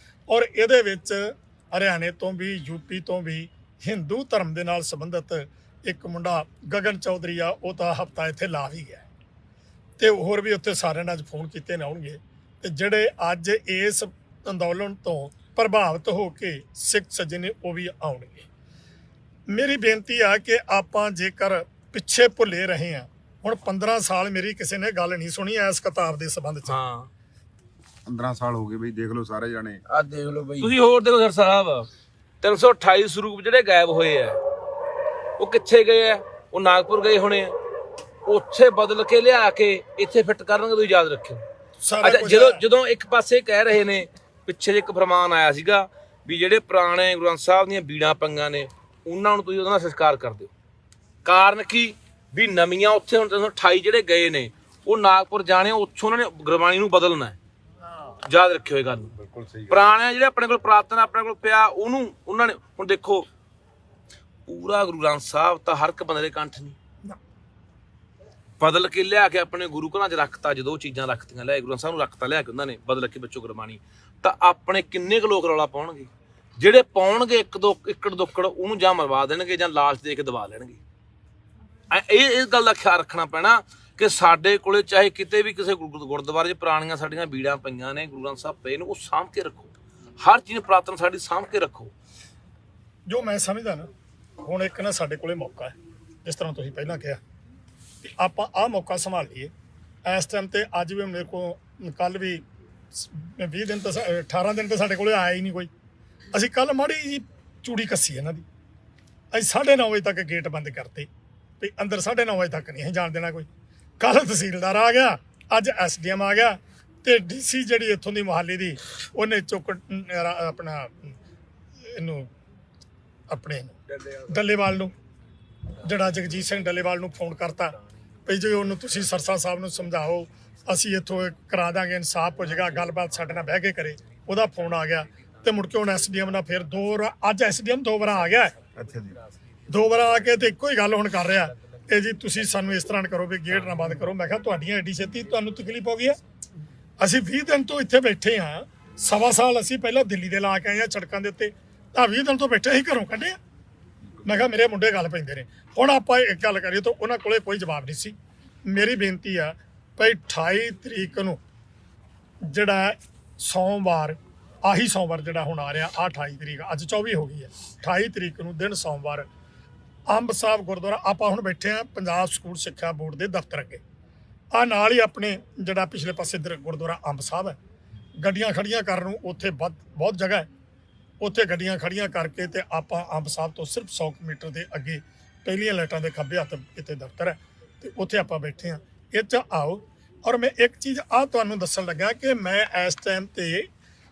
ਔਰ ਇਹਦੇ ਵਿੱਚ ਹਰਿਆਣੇ ਤੋਂ ਵੀ, ਯੂਪੀ ਤੋਂ ਵੀ ਹਿੰਦੂ ਧਰਮ ਦੇ ਨਾਲ ਸੰਬੰਧਿਤ ਇੱਕ ਮੁੰਡਾ ਗਗਨ ਚੌਧਰੀ ਆ, ਉਹ ਤਾਂ ਹਫਤਾ ਇੱਥੇ ਲਾ ਵੀ ਗਿਆ, ਤੇ ਹੋਰ ਵੀ ਉੱਥੇ ਸਾਰਿਆਂ ਨੇ ਅੱਜ ਫੋਨ ਕੀਤੇ ਨੇ ਆਉਣਗੇ, ਤੇ ਜਿਹੜੇ ਅੱਜ ਇਸ ਅੰਦੋਲਨ ਤੋਂ ਪ੍ਰਭਾਵਿਤ ਹੋ ਕੇ ਸਿੱਖ ਸੱਜਣ ਨੇ ਉਹ ਵੀ ਆਉਣਗੇ। ਮੇਰੀ ਬੇਨਤੀ ਆ ਕਿ ਆਪਾਂ ਜੇਕਰ ਪਿੱਛੇ ਭੁੱਲੇ ਰਹੇ ਹਾਂ, ਹੁਣ 15 ਸਾਲ ਮੇਰੀ ਕਿਸੇ ਨੇ ਗੱਲ ਨਹੀਂ ਸੁਣੀ ਇਸ ਕਿਤਾਬ ਦੇ ਸੰਬੰਧ 'ਚ। ਹਾਂ 15 ਸਾਲ ਹੋ ਗਏ ਬਈ, ਦੇਖ ਲਓ ਸਾਰੇ ਜਾਣੇ। ਆ ਦੇਖ ਲਓ ਬਈ, ਤੁਸੀਂ ਹੋਰ ਦੇਖੋ ਸਰ ਸਾਹਿਬ, 328 ਸਰੂਪ ਜਿਹੜੇ ਗਾਇਬ ਹੋਏ ਆ ਉਹ ਕਿੱਥੇ ਗਏ ਆ? ਉਹ ਨਾਗਪੁਰ ਗਏ ਹੋਣੇ ਆ, ਉੱਥੇ ਬਦਲ ਕੇ ਲਿਆ ਕੇ ਇੱਥੇ ਫਿੱਟ ਕਰਨਗੇ, ਤੁਸੀਂ ਯਾਦ ਰੱਖਿਓ। ਅੱਛਾ, ਜਦੋਂ ਇੱਕ ਪਾਸੇ ਕਹਿ ਰਹੇ ਨੇ, ਪਿੱਛੇ ਜੇ ਇੱਕ ਫਰਮਾਨ ਆਇਆ ਸੀਗਾ ਵੀ ਜਿਹੜੇ ਪੁਰਾਣੇ ਗੁਰੂ ਗ੍ਰੰਥ ਸਾਹਿਬ ਦੀਆਂ ਬੀੜਾਂ ਪੰਗਾਂ ਨੇ ਉਹਨਾਂ ਨੂੰ ਤੁਸੀਂ ਉਹਦਾ ਸੰਸਕਾਰ ਕਰ ਦਿਓ। ਕਾਰਨ ਕੀ? ਵੀ ਨਵੀਆਂ ਉੱਥੇ ਹੁਣ 328 ਜਿਹੜੇ ਗਏ ਨੇ ਉਹ ਨਾਗਪੁਰ ਜਾਣੇ, ਉੱਥੋਂ ਉਹਨਾਂ ਨੇ ਗੁਰਬਾਣੀ ਨੂੰ ਬਦਲਣਾ ਹੈ। ਯਾਦ ਰੱਖਿਓ ਇਹ ਗੱਲ। ਬਿਲਕੁਲ ਸਹੀ। ਪੁਰਾਣੇ ਜਿਹੜੇ ਆਪਣੇ ਕੋਲ ਪ੍ਰਾਤਨ ਆਪਣੇ ਕੋਲ ਪਿਆ, ਉਹਨੂੰ ਉਹਨਾਂ ਨੇ ਹੁਣ ਦੇਖੋ, ਪੂਰਾ ਗੁਰੂ ਗ੍ਰੰਥ ਸਾਹਿਬ ਤਾਂ ਹਰ ਇੱਕ ਬੰਦੇ ਦੇ ਕੰਠ ਨਹੀਂ, ਬਦਲ ਕੇ ਲਿਆ ਕੇ ਆਪਣੇ ਗੁਰੂ ਘਰਾਂ 'ਚ ਰੱਖਤਾ। ਜਦੋਂ ਉਹ ਚੀਜ਼ਾਂ ਰੱਖਤੀਆਂ, ਲਿਆ ਗੁਰੂ ਗ੍ਰੰਥ ਸਾਹਿਬ ਨੂੰ ਰੱਖਤਾ ਲਿਆ ਕੇ ਉਹਨਾਂ ਨੇ ਬਦਲ ਕੇ ਵਿੱਚੋਂ ਗੁਰਬਾਣੀ, ਤਾਂ ਆਪਣੇ ਕਿੰਨੇ ਕੁ ਲੋਕ ਰੌਲਾ ਪਾਉਣਗੇ? ਜਿਹੜੇ ਪਾਉਣਗੇ ਇੱਕ ਦੋ ਏਕੜ ਦੋਕੜ ਉਹਨੂੰ ਜਾਂ ਮਰਵਾ ਦੇਣਗੇ ਜਾਂ ਲਾਲਚ ਦੇ ਕੇ ਦਬਾ ਲੈਣਗੇ। ਇਹ ਗੱਲ ਦਾ ਖਿਆਲ ਰੱਖਣਾ ਪੈਣਾ ਕਿ ਸਾਡੇ ਕੋਲੇ ਚਾਹੇ ਕਿਤੇ ਵੀ ਕਿਸੇ ਗੁਰਦੁਆਰੇ 'ਚ ਪੁਰਾਣੀਆਂ ਸਾਡੀਆਂ ਬੀੜਾਂ ਪਈਆਂ ਨੇ, ਗੁਰੂ ਗ੍ਰੰਥ ਸਾਹਿਬ ਪਏ ਨੇ, ਉਹ ਸਾਂਭ ਕੇ ਰੱਖੋ। ਹਰ ਚੀਜ਼ ਪੁਰਾਤਨ ਸਾਡੀ ਸਾਂਭ ਕੇ ਰੱਖੋ। ਜੋ ਮੈਂ ਸਮਝਦਾ ਨਾ, ਹੁਣ ਇੱਕ ਨਾ ਸਾਡੇ ਕੋਲੇ ਮੌਕਾ ਹੈ, ਜਿਸ ਤਰ੍ਹਾਂ ਤੁਸੀਂ ਪਹਿਲਾਂ ਕਿਹਾ, ਤੇ ਆਪਾਂ ਆਹ ਮੌਕਾ ਸੰਭਾਲ ਲਈਏ। ਇਸ ਟਾਈਮ ਤੇ ਅੱਜ ਵੀ ਮੇਰੇ ਕੋਲ, ਕੱਲ ਵੀ 20 ਦਿਨ ਤੋਂ 18 ਦਿਨ ਤੋਂ ਸਾਡੇ ਕੋਲੇ ਆਇਆ ਹੀ ਨਹੀਂ ਕੋਈ। ਅਸੀਂ ਕੱਲ ਮਾੜੀ ਜੀ ਚੂੜੀ ਕੱਸੀ ਇਹਨਾਂ ਦੀ, ਅਸੀਂ 9:30 ਵਜੇ ਤੱਕ ਗੇਟ ਬੰਦ ਕਰਤੇ ਵੀ ਅੰਦਰ 9:30 ਵਜੇ ਤੱਕ ਨਹੀਂ ਅਸੀਂ ਜਾਣ ਦੇਣਾ ਕੋਈ। ਕੱਲ ਤਹਿਸੀਲਦਾਰ ਆ ਗਿਆ, ਅੱਜ SDM ਆ ਗਿਆ, ਤੇ DC ਜਿਹੜੀ ਇੱਥੋਂ ਦੀ ਮੁਹਾਲੀ ਦੀ, ਉਹਨੇ ਚੁੱਕ ਆਪਣਾ ਇਹਨੂੰ ਆਪਣੇ ਡੱਲੇਵਾਲ ਨੂੰ, ਜਿਹੜਾ ਜਗਜੀਤ ਸਿੰਘ ਡੱਲੇਵਾਲ ਨੂੰ ਫੋਨ ਕਰਤਾ ਵੀ ਜੇ ਉਹਨੂੰ ਤੁਸੀਂ ਸਰਸਾ ਸਾਹਿਬ ਨੂੰ ਸਮਝਾਓ, ਅਸੀਂ ਇੱਥੋਂ ਕਰਾ ਦਾਂਗੇ, ਇਨਸਾਫ ਹੋ ਜਾਏਗਾ, ਗੱਲਬਾਤ ਸਾਡੇ ਨਾਲ ਬਹਿ ਕੇ ਕਰੇ। ਉਹਦਾ ਫੋਨ ਆ ਗਿਆ, ਤੇ ਮੁੜ ਕੇ ਹੁਣ SDM ਨਾਲ ਫਿਰ ਅੱਜ SDM 2 ਵਾਰ ਆ ਗਿਆ। ਅੱਛਾ ਜੀ। 2 ਵਾਰ ਆ ਕੇ ਤੇ ਇੱਕੋ ਹੀ ਗੱਲ ਹੁਣ ਕਰ ਰਿਹਾ ਕਿ ਜੀ ਤੁਸੀਂ ਸਾਨੂੰ ਇਸ ਤਰ੍ਹਾਂ ਕਰੋ ਵੀ ਗੇਟ ਨਾ ਬੰਦ ਕਰੋ। ਮੈਂ ਕਿਹਾ ਤੁਹਾਡੀਆਂ ਐਡੀ ਛੇਤੀ ਤੁਹਾਨੂੰ ਤਕਲੀਫ ਹੋ ਗਈ ਹੈ? ਅਸੀਂ 20 ਦਿਨ ਤੋਂ ਇੱਥੇ ਬੈਠੇ ਹਾਂ, ਸਵਾ ਸਾਲ ਅਸੀਂ ਪਹਿਲਾਂ ਦਿੱਲੀ ਦੇ ਲਾ ਕੇ ਆਏ ਆ ਸੜਕਾਂ ਦੇ ਉੱਤੇ, ਤਾਂ 20 ਦਿਨ ਤੋਂ ਬੈਠੇ ਅਸੀਂ ਘਰੋਂ ਕੱਢੇ ਆ। ਮੈਂ ਕਿਹਾ ਮੇਰੇ ਮੁੰਡੇ ਗੱਲ ਪੈਂਦੇ ਨੇ। ਹੁਣ ਆਪਾਂ ਇੱਕ ਗੱਲ ਕਰੀਏ ਤਾਂ ਉਹਨਾਂ ਕੋਲੇ ਕੋਈ ਜਵਾਬ ਨਹੀਂ ਸੀ। ਮੇਰੀ ਬੇਨਤੀ ਆ ਭਾਈ 28 ਤਰੀਕ ਨੂੰ ਜਿਹੜਾ ਸੋਮਵਾਰ, ਆਹੀ ਸੋਮਵਾਰ ਜਿਹੜਾ ਹੁਣ ਆ ਰਿਹਾ, ਆ 28 ਤਰੀਕ, ਅੱਜ 24 ਹੋ ਗਈ ਹੈ, 28 ਤਰੀਕ ਨੂੰ ਦਿਨ ਸੋਮਵਾਰ ਅੰਬ ਸਾਹਿਬ ਗੁਰਦੁਆਰਾ ਆਪਾਂ ਹੁਣ ਬੈਠੇ ਆ ਪੰਜਾਬ ਸਕੂਲ ਸਿੱਖਿਆ ਬੋਰਡ ਦੇ ਦਫ਼ਤਰ ਅੱਗੇ। ਆ ਨਾਲ ਹੀ ਆਪਣੇ ਜਿਹੜਾ ਪਿਛਲੇ ਪਾਸੇ ਗੁਰਦੁਆਰਾ ਅੰਬ ਸਾਹਿਬ ਹੈ, ਗੱਡੀਆਂ ਖੜੀਆਂ ਕਰਨ ਨੂੰ ਉੱਥੇ ਬਹੁਤ ਜਗ੍ਹਾ ਹੈ, ਉੱਥੇ ਗੱਡੀਆਂ ਖੜੀਆਂ ਕਰਕੇ ਤੇ ਆਪਾਂ ਅੰਬ ਸਾਹਿਬ ਤੋਂ ਸਿਰਫ 100 ਮੀਟਰ ਦੇ ਅੱਗੇ ਪਹਿਲੀਆਂ ਲਾਈਟਾਂ ਦੇ ਖੱਬੇ ਹੱਥ ਇੱਥੇ ਦਫ਼ਤਰ ਹੈ, ਤੇ ਉੱਥੇ ਆਪਾਂ ਬੈਠੇ ਆ। ਇਹ 'ਚ ਆਓ। ਔਰ ਮੈਂ ਇੱਕ ਚੀਜ਼ ਤੁਹਾਨੂੰ ਦੱਸਣ ਲੱਗਾ ਕਿ ਮੈਂ ਇਸ ਟਾਈਮ ਤੇ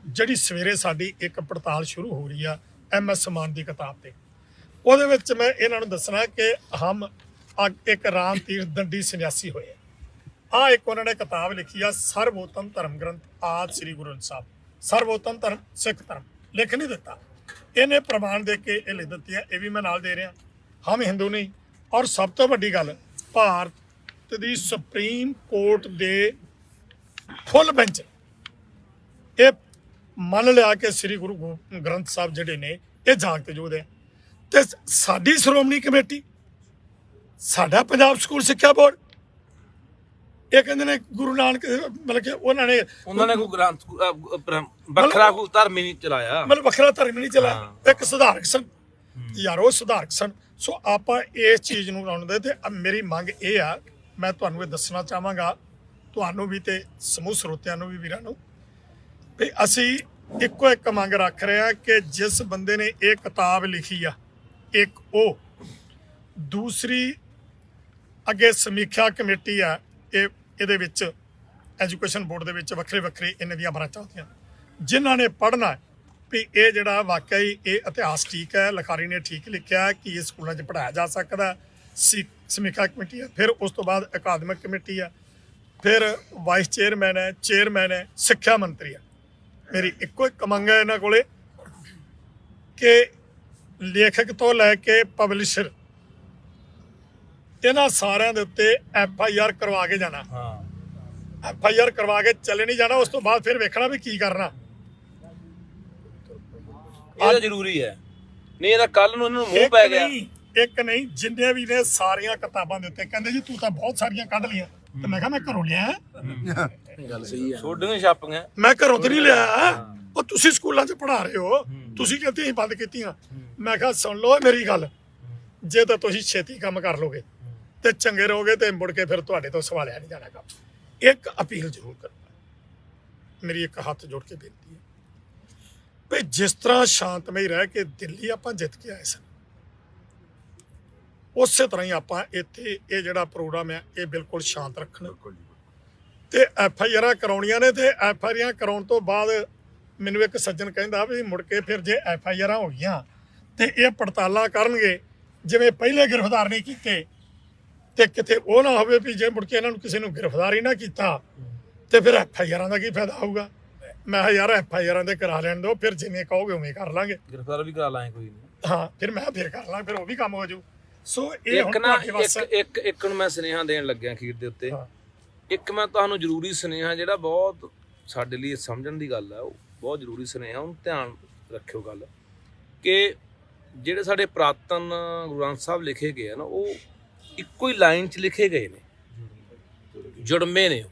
ਜਿਹੜੀ ਸਵੇਰੇ ਸਾਡੀ ਇੱਕ ਪੜਤਾਲ ਸ਼ੁਰੂ ਹੋ ਰਹੀ ਆ MS ਮਾਨ ਦੀ ਕਿਤਾਬ ਤੇ, ਉਹਦੇ ਵਿੱਚ ਮੈਂ ਇਹਨਾਂ ਨੂੰ ਦੱਸਣਾ ਕਿ ਹਮ ਇੱਕ ਰਾਮ ਤੀਰਥ ਦੰਡੀ ਸੰਨਿਆਸੀ ਹੋਏ। ਆ ਇੱਕ ਉਹਨਾਂ ਨੇ ਕਿਤਾਬ ਲਿਖੀ ਆ, ਸਰਵੋਤਮ ਧਰਮ ਗ੍ਰੰਥ ਆਦਿ ਸ੍ਰੀ ਗੁਰੂ ਗ੍ਰੰਥ ਸਾਹਿਬ। ਸਰਵੋਤਮ ਧਰਮ ਸਿੱਖ ਧਰਮ ਲਿਖ ਨਹੀਂ ਦਿੱਤਾ, ਇਹਨੇ ਪ੍ਰਮਾਣ ਦੇ ਕੇ ਇਹ ਲਿਖ ਦਿੱਤੀ ਹੈ। ਇਹ ਵੀ ਮੈਂ ਨਾਲ ਦੇ ਰਿਹਾ, ਹਮ ਹਿੰਦੂ ਨਹੀਂ। ਔਰ ਸਭ ਤੋਂ ਵੱਡੀ ਗੱਲ, ਭਾਰਤ ਦੀ ਸੁਪਰੀਮ ਕੋਰਟ ਦੇ ਫੁੱਲ ਬੈਂਚ ਇਹ ਮੰਨ ਲਿਆ ਕਿ ਸ੍ਰੀ ਗੁਰੂ ਗ੍ਰੰਥ ਸਾਹਿਬ ਜਿਹੜੇ ਨੇ ਇਹ ਜਾਗਤ ਜੋਧ ਹੈ। ਤੇ ਸਾਡੀ ਸ਼੍ਰੋਮਣੀ ਕਮੇਟੀ, ਸਾਡਾ ਪੰਜਾਬ ਸਕੂਲ ਸਿੱਖਿਆ ਬੋਰਡ, ਇਹ ਕਹਿੰਦੇ ਨੇ ਗੁਰੂ ਨਾਨਕ, ਮਤਲਬ ਕਿ ਉਹਨਾਂ ਨੇ ਕੋਈ ਗ੍ਰੰਥ ਵੱਖਰਾ ਕੋਈ ਧਰਮ ਹੀ ਨਹੀਂ ਚਲਾਇਆ, ਮਤਲਬ ਵੱਖਰਾ ਧਰਮ ਨਹੀਂ ਚਲਾਇਆ, ਇੱਕ ਸੁਧਾਰਕ ਸਨ ਯਾਰ, ਉਹ ਸੁਧਾਰਕ ਸਨ। ਸੋ ਆਪਾਂ ਇਸ ਚੀਜ਼ ਨੂੰ ਲਾਉਣ ਤੇ ਮੇਰੀ ਮੰਗ ਇਹ ਆ, ਮੈਂ ਤੁਹਾਨੂੰ ਇਹ ਦੱਸਣਾ ਚਾਹਾਂਗਾ, ਤੁਹਾਨੂੰ ਵੀ ਤੇ ਸਮੂਹ ਸਰੋਤਿਆਂ ਨੂੰ ਵੀ, ਵੀਰਾਂ ਨੂੰ, ਵੀ ਅਸੀਂ ਇੱਕੋ ਇੱਕ ਮੰਗ ਰੱਖ ਰਹੇ ਆ ਕਿ ਜਿਸ ਬੰਦੇ ਨੇ ਇਹ ਕਿਤਾਬ ਲਿਖੀ ਆ, ਇੱਕ ਉਹ, ਦੂਸਰੀ ਅੱਗੇ ਸਮੀਖਿਆ ਕਮੇਟੀ ਆ, ਇਹਦੇ ਵਿੱਚ ਐਜੂਕੇਸ਼ਨ ਬੋਰਡ ਦੇ ਵਿੱਚ ਵੱਖਰੇ ਵੱਖਰੇ ਇਹਨਾਂ ਦੀਆਂ ਬ੍ਰਾਂਚਾਂ ਹੁੰਦੀਆਂ, ਜਿਨ੍ਹਾਂ ਨੇ ਪੜ੍ਹਨਾ ਵੀ ਇਹ ਜਿਹੜਾ ਵਾਕਈ ਇਹ ਇਤਿਹਾਸ ਠੀਕ ਹੈ, ਲਿਖਾਰੀ ਨੇ ਠੀਕ ਲਿਖਿਆ ਕਿ ਇਹ ਸਕੂਲਾਂ 'ਚ ਪੜ੍ਹਾਇਆ ਜਾ ਸਕਦਾ। ਸਮੀਖਿਆ ਕਮੇਟੀ ਆ, ਫਿਰ ਉਸ ਤੋਂ ਬਾਅਦ ਅਕਾਦਮਿਕ ਕਮੇਟੀ ਆ, ਫਿਰ ਵਾਈਸ ਚੇਅਰਮੈਨ ਹੈ, ਚੇਅਰਮੈਨ ਹੈ, ਸਿੱਖਿਆ ਮੰਤਰੀ ਆ। ਮੇਰੀ ਇੱਕੋ ਇੱਕ ਮੰਗ ਹੈ ਇਹਨਾਂ ਕੋਲੇ ਕਿ ਲੇਖਕ ਤੋਂ ਲੈ ਕੇ ਪਬਲਿਸ਼ਰ, ਇਹਨਾਂ ਸਾਰਿਆਂ ਦੇ ਉੱਤੇ FIR ਕਰਵਾ ਕੇ ਜਾਣਾ। FIR ਕਰਵਾ ਕੇ ਚਲੇ ਨਹੀਂ ਜਾਣਾ, ਉਸ ਤੋਂ ਬਾਅਦ ਫਿਰ ਵੇਖਣਾ ਵੀ ਕੀ ਕਰਨਾ। ਇਹ ਜ਼ਰੂਰੀ ਹੈ, ਨਹੀਂ ਇਹਦਾ ਕੱਲ ਨੂੰ ਇਹਨਾਂ ਨੂੰ ਮੂੰਹ ਪੈ ਗਿਆ। ਇੱਕ ਨਹੀਂ, ਜਿੰਨੇ ਵੀ ਨੇ ਸਾਰੀਆਂ ਕਿਤਾਬਾਂ ਦੇ ਉੱਤੇ ਕਹਿੰਦੇ ਜੀ ਤੂੰ ਤਾਂ ਬਹੁਤ ਸਾਰੀਆਂ ਕੱਢ ਲਈਆਂ, ਤੇ ਮੈਂ ਕਿਹਾ ਮੈਂ ਘਰੋਂ ਲਿਆ, ਗੱਲ ਸਹੀ ਆ। ਛੋਡੀਆਂ ਛਾਪੀਆਂ ਮੈਂ ਘਰੋਂ ਤੇ ਨਹੀਂ ਲਿਆ, ਉਹ ਤੁਸੀਂ ਸਕੂਲਾਂ 'ਚ ਪੜ੍ਹਾ ਰਹੇ ਹੋ, ਤੁਸੀਂ ਕਹਿੰਦੇ ਅਸੀਂ ਬੰਦ ਕੀਤੀਆਂ। ਮੈਂ ਕਿਹਾ ਸੁਣ ਲਓ ਮੇਰੀ ਗੱਲ, ਜੇ ਤਾਂ ਤੁਸੀਂ ਛੇਤੀ ਕੰਮ ਕਰ ਲੋਗੇ ਤੇ ਚੰਗੇ ਰਹੋਗੇ, ਤੇ ਮੁੜ ਕੇ ਫਿਰ ਤੁਹਾਡੇ ਤੋਂ ਸਵਾਲਿਆ ਨਹੀਂ ਜਾਣਾ ਕੰਮ। ਇੱਕ ਅਪੀਲ ਜ਼ਰੂਰ ਕਰਨਾ, ਮੇਰੀ ਇੱਕ ਹੱਥ ਜੋੜ ਕੇ ਬੇਨਤੀ ਹੈ ਵੀ ਜਿਸ ਤਰ੍ਹਾਂ ਸ਼ਾਂਤਮਈ ਰਹਿ ਕੇ ਦਿੱਲੀ ਆਪਾਂ ਜਿੱਤ ਕੇ ਆਏ ਸਨ, ਉਸੇ ਤਰ੍ਹਾਂ ਹੀ ਆਪਾਂ ਇੱਥੇ ਇਹ ਜਿਹੜਾ ਪ੍ਰੋਗਰਾਮ ਹੈ ਇਹ ਬਿਲਕੁਲ ਸ਼ਾਂਤ ਰੱਖਣਾ। ਤੇ FIR ਕਰਾਉਣੀਆਂ ਨੇ, ਤੇ FIR ਕਰਾਉਣ ਤੋਂ ਬਾਅਦ ਮੈਨੂੰ ਇੱਕ ਸੱਜਣ ਕਹਿੰਦਾ ਵੀ ਮੁੜ ਕੇ ਫਿਰ ਜੇ FIR ਹੋ ਗਈਆਂ ਤੇ ਇਹ ਪੜਤਾਲਾਂ ਕਰਨਗੇ ਜਿਵੇਂ ਪਹਿਲੇ ਗ੍ਰਿਫਤਾਰ ਨਹੀਂ ਕੀਤੇ, ਤੇ ਕਿਤੇ ਉਹ ਨਾ ਹੋਵੇ ਵੀ ਜੇ ਮੁੜ ਕੇ ਇਹਨਾਂ ਨੂੰ ਕਿਸੇ ਨੂੰ ਗ੍ਰਿਫਤਾਰ ਹੀ ਨਾ ਕੀਤਾ ਤੇ ਫਿਰ FIR ਦਾ ਕੀ ਫਾਇਦਾ ਹੋਊਗਾ। ਮੈਂ ਕਿਹਾ ਯਾਰ FIR ਦੇ ਕਰਾ ਲੈਣ ਦਿਓ, ਫਿਰ ਜਿਵੇਂ ਕਹੋਗੇ ਉਵੇਂ ਕਰ ਲਾਂਗੇ, ਗ੍ਰਿਫਤਾਰ ਵੀ ਕਰਾ ਲਾਂਗੇ ਕੋਈ ਨਹੀਂ। ਹਾਂ ਫਿਰ ਮੈਂ ਫਿਰ ਕਰ ਲਾਂਗੇ, ਫਿਰ ਉਹ ਵੀ ਕੰਮ ਹੋ ਜਾਊ। ਸੋ ਇਹ ਇੱਕ ਨਾ ਇੱਕ ਨੂੰ ਮੈਂ ਸੁਨੇਹਾ ਦੇਣ ਲੱਗਿਆ ਅਖੀਰ ਦੇ ਉੱਤੇ। ਇੱਕ ਮੈਂ ਤੁਹਾਨੂੰ ਜ਼ਰੂਰੀ ਸੁਨੇਹਾ, ਜਿਹੜਾ ਬਹੁਤ ਸਾਡੇ ਲਈ ਸਮਝਣ ਦੀ ਗੱਲ ਹੈ, ਉਹ ਬਹੁਤ ਜ਼ਰੂਰੀ ਸੁਨੇਹਾ, ਉਹਨੂੰ ਧਿਆਨ ਰੱਖਿਓ ਗੱਲ, ਕਿ ਜਿਹੜੇ ਸਾਡੇ ਪੁਰਾਤਨ ਗੁਰੂ ਗ੍ਰੰਥ ਸਾਹਿਬ ਲਿਖੇ ਗਏ ਆ ਨਾ, ਉਹ ਇੱਕੋ ਹੀ ਲਾਈਨ 'ਚ ਲਿਖੇ ਗਏ ਨੇ, ਜੁੜਵੇਂ ਨੇ,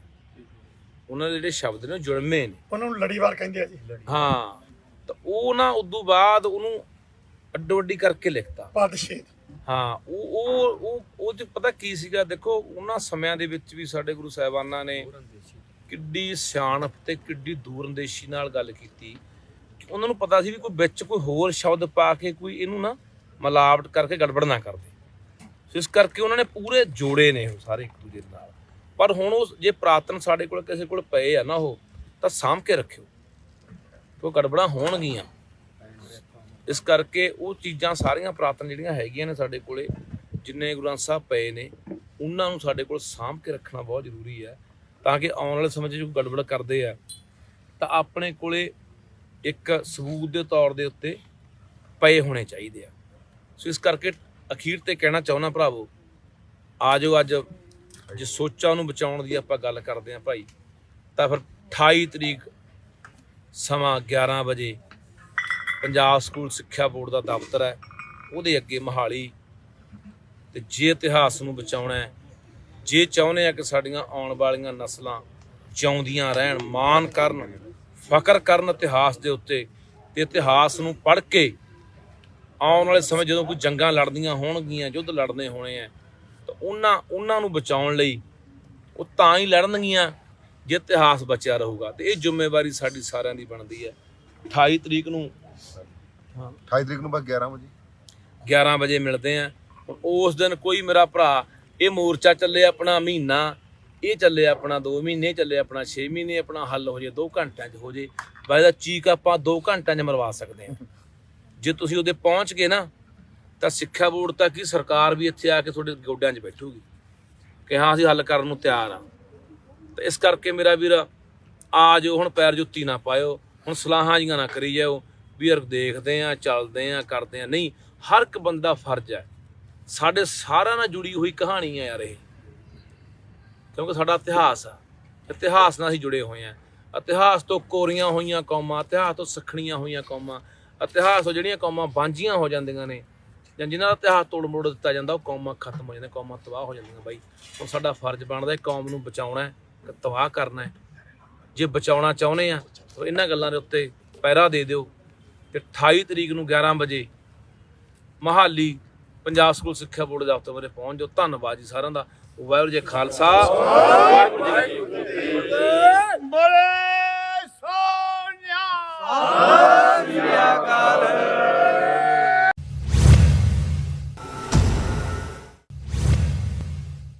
ਉਹਨਾਂ ਦੇ ਜਿਹੜੇ ਸ਼ਬਦ ਨੇ ਜੁੜਵੇਂ ਨੇ, ਉਹਨਾਂ ਨੂੰ ਲੜੀਵਾਰ ਕਹਿੰਦੇ ਆ ਜੀ। ਹਾਂ, ਤਾਂ ਉਹ ਨਾ ਉਦੋਂ ਬਾਅਦ ਉਹਨੂੰ ਅੱਡੋ ਅੱਡੀ ਕਰਕੇ ਲਿਖਤਾ ਪਾਦਸ਼ੇਦ। ਹਾਂ, ਉਹ ਚ ਪਤਾ ਕੀ ਸੀਗਾ, ਦੇਖੋ ਉਹਨਾਂ ਸਮਿਆਂ ਦੇ ਵਿੱਚ ਵੀ ਸਾਡੇ ਗੁਰੂ ਸਾਹਿਬਾਨਾਂ ਨੇ ਕਿੱਡੀ ਸਿਆਣਪ ਤੇ ਕਿੱਡੀ ਦੂਰਅੰਦੇਸ਼ੀ ਨਾਲ ਗੱਲ ਕੀਤੀ। ਉਹਨਾਂ ਨੂੰ ਪਤਾ ਸੀ ਵੀ ਕੋਈ ਵਿੱਚ ਕੋਈ ਹੋਰ ਸ਼ਬਦ ਪਾ ਕੇ ਕੋਈ ਇਹਨੂੰ ਨਾ ਮਿਲਾਵਟ ਕਰਕੇ ਗੜਬੜ ਨਾ ਕਰਦੇ, ਸੋ ਇਸ ਕਰਕੇ ਉਹਨਾਂ ਨੇ ਪੂਰੇ ਜੋੜੇ ਨੇ ਉਹ ਸਾਰੇ ਇੱਕ ਦੂਜੇ ਨਾਲ। ਪਰ ਹੁਣ ਉਹ ਜੇ ਪੁਰਾਤਨ ਸਾਡੇ ਕੋਲ ਕਿਸੇ ਕੋਲ ਪਏ ਆ ਨਾ, ਉਹ ਤਾਂ ਸਾਂਭ ਕੇ ਰੱਖਿਓ, ਉਹ ਗੜਬੜਾਂ ਹੋਣਗੀਆਂ। ਇਸ ਕਰਕੇ ਉਹ ਚੀਜ਼ਾਂ ਸਾਰੀਆਂ ਪੁਰਾਤਨ ਜਿਹੜੀਆਂ ਹੈਗੀਆਂ ਨੇ ਸਾਡੇ ਕੋਲੇ, ਜਿੰਨੇ ਗੁਰੂ ਗ੍ਰੰਥ ਸਾਹਿਬ ਪਏ ਨੇ, ਉਹਨਾਂ ਨੂੰ ਸਾਡੇ ਕੋਲ ਸਾਂਭ ਕੇ ਰੱਖਣਾ ਬਹੁਤ ਜ਼ਰੂਰੀ ਹੈ, ਤਾਂ ਕਿ ਆਉਣ ਵਾਲੇ ਸਮੇਂ 'ਚ ਜੋ ਗੜਬੜ ਕਰਦੇ ਆ ਤਾਂ ਆਪਣੇ ਕੋਲੇ ਇੱਕ ਸਬੂਤ ਦੇ ਤੌਰ ਦੇ ਉੱਤੇ ਪਏ ਹੋਣੇ ਚਾਹੀਦੇ ਆ। ਸੋ ਇਸ ਕਰਕੇ ਅਖੀਰ ਤੇ ਕਹਿਣਾ ਚਾਹੁੰਦਾ ਭਰਾਵੋ, ਆ ਜਾਓ ਅੱਜ ਜੇ ਸੋਚਾਂ ਨੂੰ ਬਚਾਉਣ ਦੀ ਆਪਾਂ ਗੱਲ ਕਰਦੇ ਹਾਂ ਭਾਈ, ਤਾਂ ਫਿਰ 28 ਤਰੀਕ ਸਮਾਂ 11 ਵਜੇ ਪੰਜਾਬ ਸਕੂਲ ਸਿੱਖਿਆ ਬੋਰਡ ਦਾ ਦਫ਼ਤਰ ਹੈ, ਉਹਦੇ ਅੱਗੇ ਮੋਹਾਲੀ। ਤੇ ਜੇ ਇਤਿਹਾਸ ਨੂੰ ਬਚਾਉਣਾ ਹੈ, ਜੇ ਚਾਹੁੰਦੇ ਆ ਕਿ ਸਾਡੀਆਂ ਆਉਣ ਵਾਲੀਆਂ ਨਸਲਾਂ ਜਿਉਂਦੀਆਂ ਰਹਿਣ, ਮਾਣ ਕਰਨ, ਫਖਰ ਕਰਨ ਇਤਿਹਾਸ ਦੇ ਉੱਤੇ, ਤੇ ਇਤਿਹਾਸ ਨੂੰ ਪੜ੍ਹ ਕੇ ਆਉਣ ਵਾਲੇ ਸਮੇਂ ਜਦੋਂ ਕੋਈ ਜੰਗਾਂ ਲੜਨੀਆਂ ਹੋਣਗੀਆਂ, ਯੁੱਧ ਲੜਨੇ ਹੋਣੇ ਆ, ਤਾਂ ਉਹਨਾਂ ਨੂੰ ਬਚਾਉਣ ਲਈ ਉਹ ਤਾਂ ਹੀ ਲੜਨਗੀਆਂ ਜੇ ਇਤਿਹਾਸ ਬਚਿਆ ਰਹੂਗਾ। ਤੇ ਇਹ ਜ਼ਿੰਮੇਵਾਰੀ ਸਾਡੀ ਸਾਰਿਆਂ ਦੀ ਬਣਦੀ ਹੈ। 28 ਤਰੀਕ ਨੂੰ 28 ਤਰੀਕ ਨੂੰ ਬਸ 11 ਵਜੇ ਮਿਲਦੇ ਆ। ਹੁਣ ਉਸ ਦਿਨ ਕੋਈ ਮੇਰਾ ਭਰਾ, ਇਹ ਮੋਰਚਾ ਚੱਲੇ ਆਪਣਾ ਮਹੀਨਾ, ਇਹ ਚੱਲੇ ਆਪਣਾ 2 ਮਹੀਨੇ, ਚੱਲੇ ਆਪਣਾ 6 ਮਹੀਨੇ, ਆਪਣਾ ਹੱਲ ਹੋ ਜੇ 2 ਘੰਟਿਆਂ 'ਚ ਹੋ ਜੇ, ਬਾਈ ਦਾ ਚੀਕ ਆਪਾਂ 2 ਘੰਟਿਆਂ 'ਚ ਮਰਵਾ ਸਕਦੇ ਹਾਂ। ਜੇ ਤੁਸੀਂ ਉਹਦੇ ਪਹੁੰਚ ਗਏ ਨਾ, ਤਾਂ ਸਿੱਖਿਆ ਬੋਰਡ ਤੱਕ ਹੀ ਸਰਕਾਰ ਵੀ ਇੱਥੇ ਆ ਕੇ ਤੁਹਾਡੇ ਗੋਡਿਆਂ 'ਚ ਬੈਠੂਗੀ ਕਿ ਹਾਂ ਅਸੀਂ ਹੱਲ ਕਰਨ ਨੂੰ ਤਿਆਰ ਆ। ਤੇ ਇਸ ਕਰਕੇ ਮੇਰਾ ਵੀਰ ਆ ਜਾਓ, ਹੁਣ ਪੈਰ ਜੁੱਤੀ ਨਾ ਪਾਇਓ, ਹੁਣ ਸਲਾਹਾਂ ਜੀਆਂ ਨਾ ਕਰੀ ਜਾਓ ਵੀ ਯਾਰ ਦੇਖਦੇ ਆ, ਚੱਲਦੇ ਆ, ਕਰਦੇ ਆ। ਨਹੀਂ, ਹਰ ਇੱਕ ਬੰਦਾ ਫਰਜ਼ ਹੈ। ਸਾਡੇ ਸਾਰਿਆਂ ਨਾਲ ਜੁੜੀ ਹੋਈ ਕਹਾਣੀ ਹੈ ਯਾਰ ਇਹ, ਕਿਉਂਕਿ ਸਾਡਾ ਇਤਿਹਾਸ ਆ, ਇਤਿਹਾਸ ਨਾਲ ਅਸੀਂ ਜੁੜੇ ਹੋਏ ਹਾਂ। ਇਤਿਹਾਸ ਤੋਂ ਕੋਰੀਆਂ ਹੋਈਆਂ ਕੌਮਾਂ, ਇਤਿਹਾਸ ਤੋਂ ਸਖਣੀਆਂ ਹੋਈਆਂ ਕੌਮਾਂ, ਇਤਿਹਾਸ ਤੋਂ ਜਿਹੜੀਆਂ ਕੌਮਾਂ ਵਾਂਝੀਆਂ ਹੋ ਜਾਂਦੀਆਂ ਨੇ ਜਾਂ ਜਿਨ੍ਹਾਂ ਦਾ ਇਤਿਹਾਸ ਤੋੜ ਮੋੜ ਦਿੱਤਾ ਜਾਂਦਾ, ਉਹ ਕੌਮਾਂ ਖਤਮ ਹੋ ਜਾਂਦੀਆਂ, ਕੌਮਾਂ ਤਬਾਹ ਹੋ ਜਾਂਦੀਆਂ। ਬਾਈ ਹੁਣ ਸਾਡਾ ਫਰਜ਼ ਬਣਦਾ ਕੌਮ ਨੂੰ ਬਚਾਉਣਾ ਹੈ, ਤਬਾਹ ਕਰਨਾ ਹੈ। ਜੇ ਬਚਾਉਣਾ ਚਾਹੁੰਦੇ ਆ ਤਾਂ ਇਹਨਾਂ ਗੱਲਾਂ ਦੇ ਉੱਤੇ ਪਹਿਰਾ ਦੇ ਦਿਓ। ਤੇ 28 ਤਰੀਕ ਨੂੰ 11 ਵਜੇ ਮੋਹਾਲੀ ਪੰਜਾਬ ਸਕੂਲ ਸਿੱਖਿਆ ਬੋਰਡ ਦੇ ਦਫ਼ਤਰ ਬਾਰੇ ਪਹੁੰਚ ਜਾਓ। ਧੰਨਵਾਦ ਜੀ ਸਾਰਿਆਂ ਦਾ। ਵਾਹਿਗੁਰੂ ਜੀ ਖਾਲਸਾ, ਵਾਹਿਗੁਰੂ ਜੀ ਕੀ ਫਤਿਹ। ਬੋਲੇ ਸੋਨਿਆ।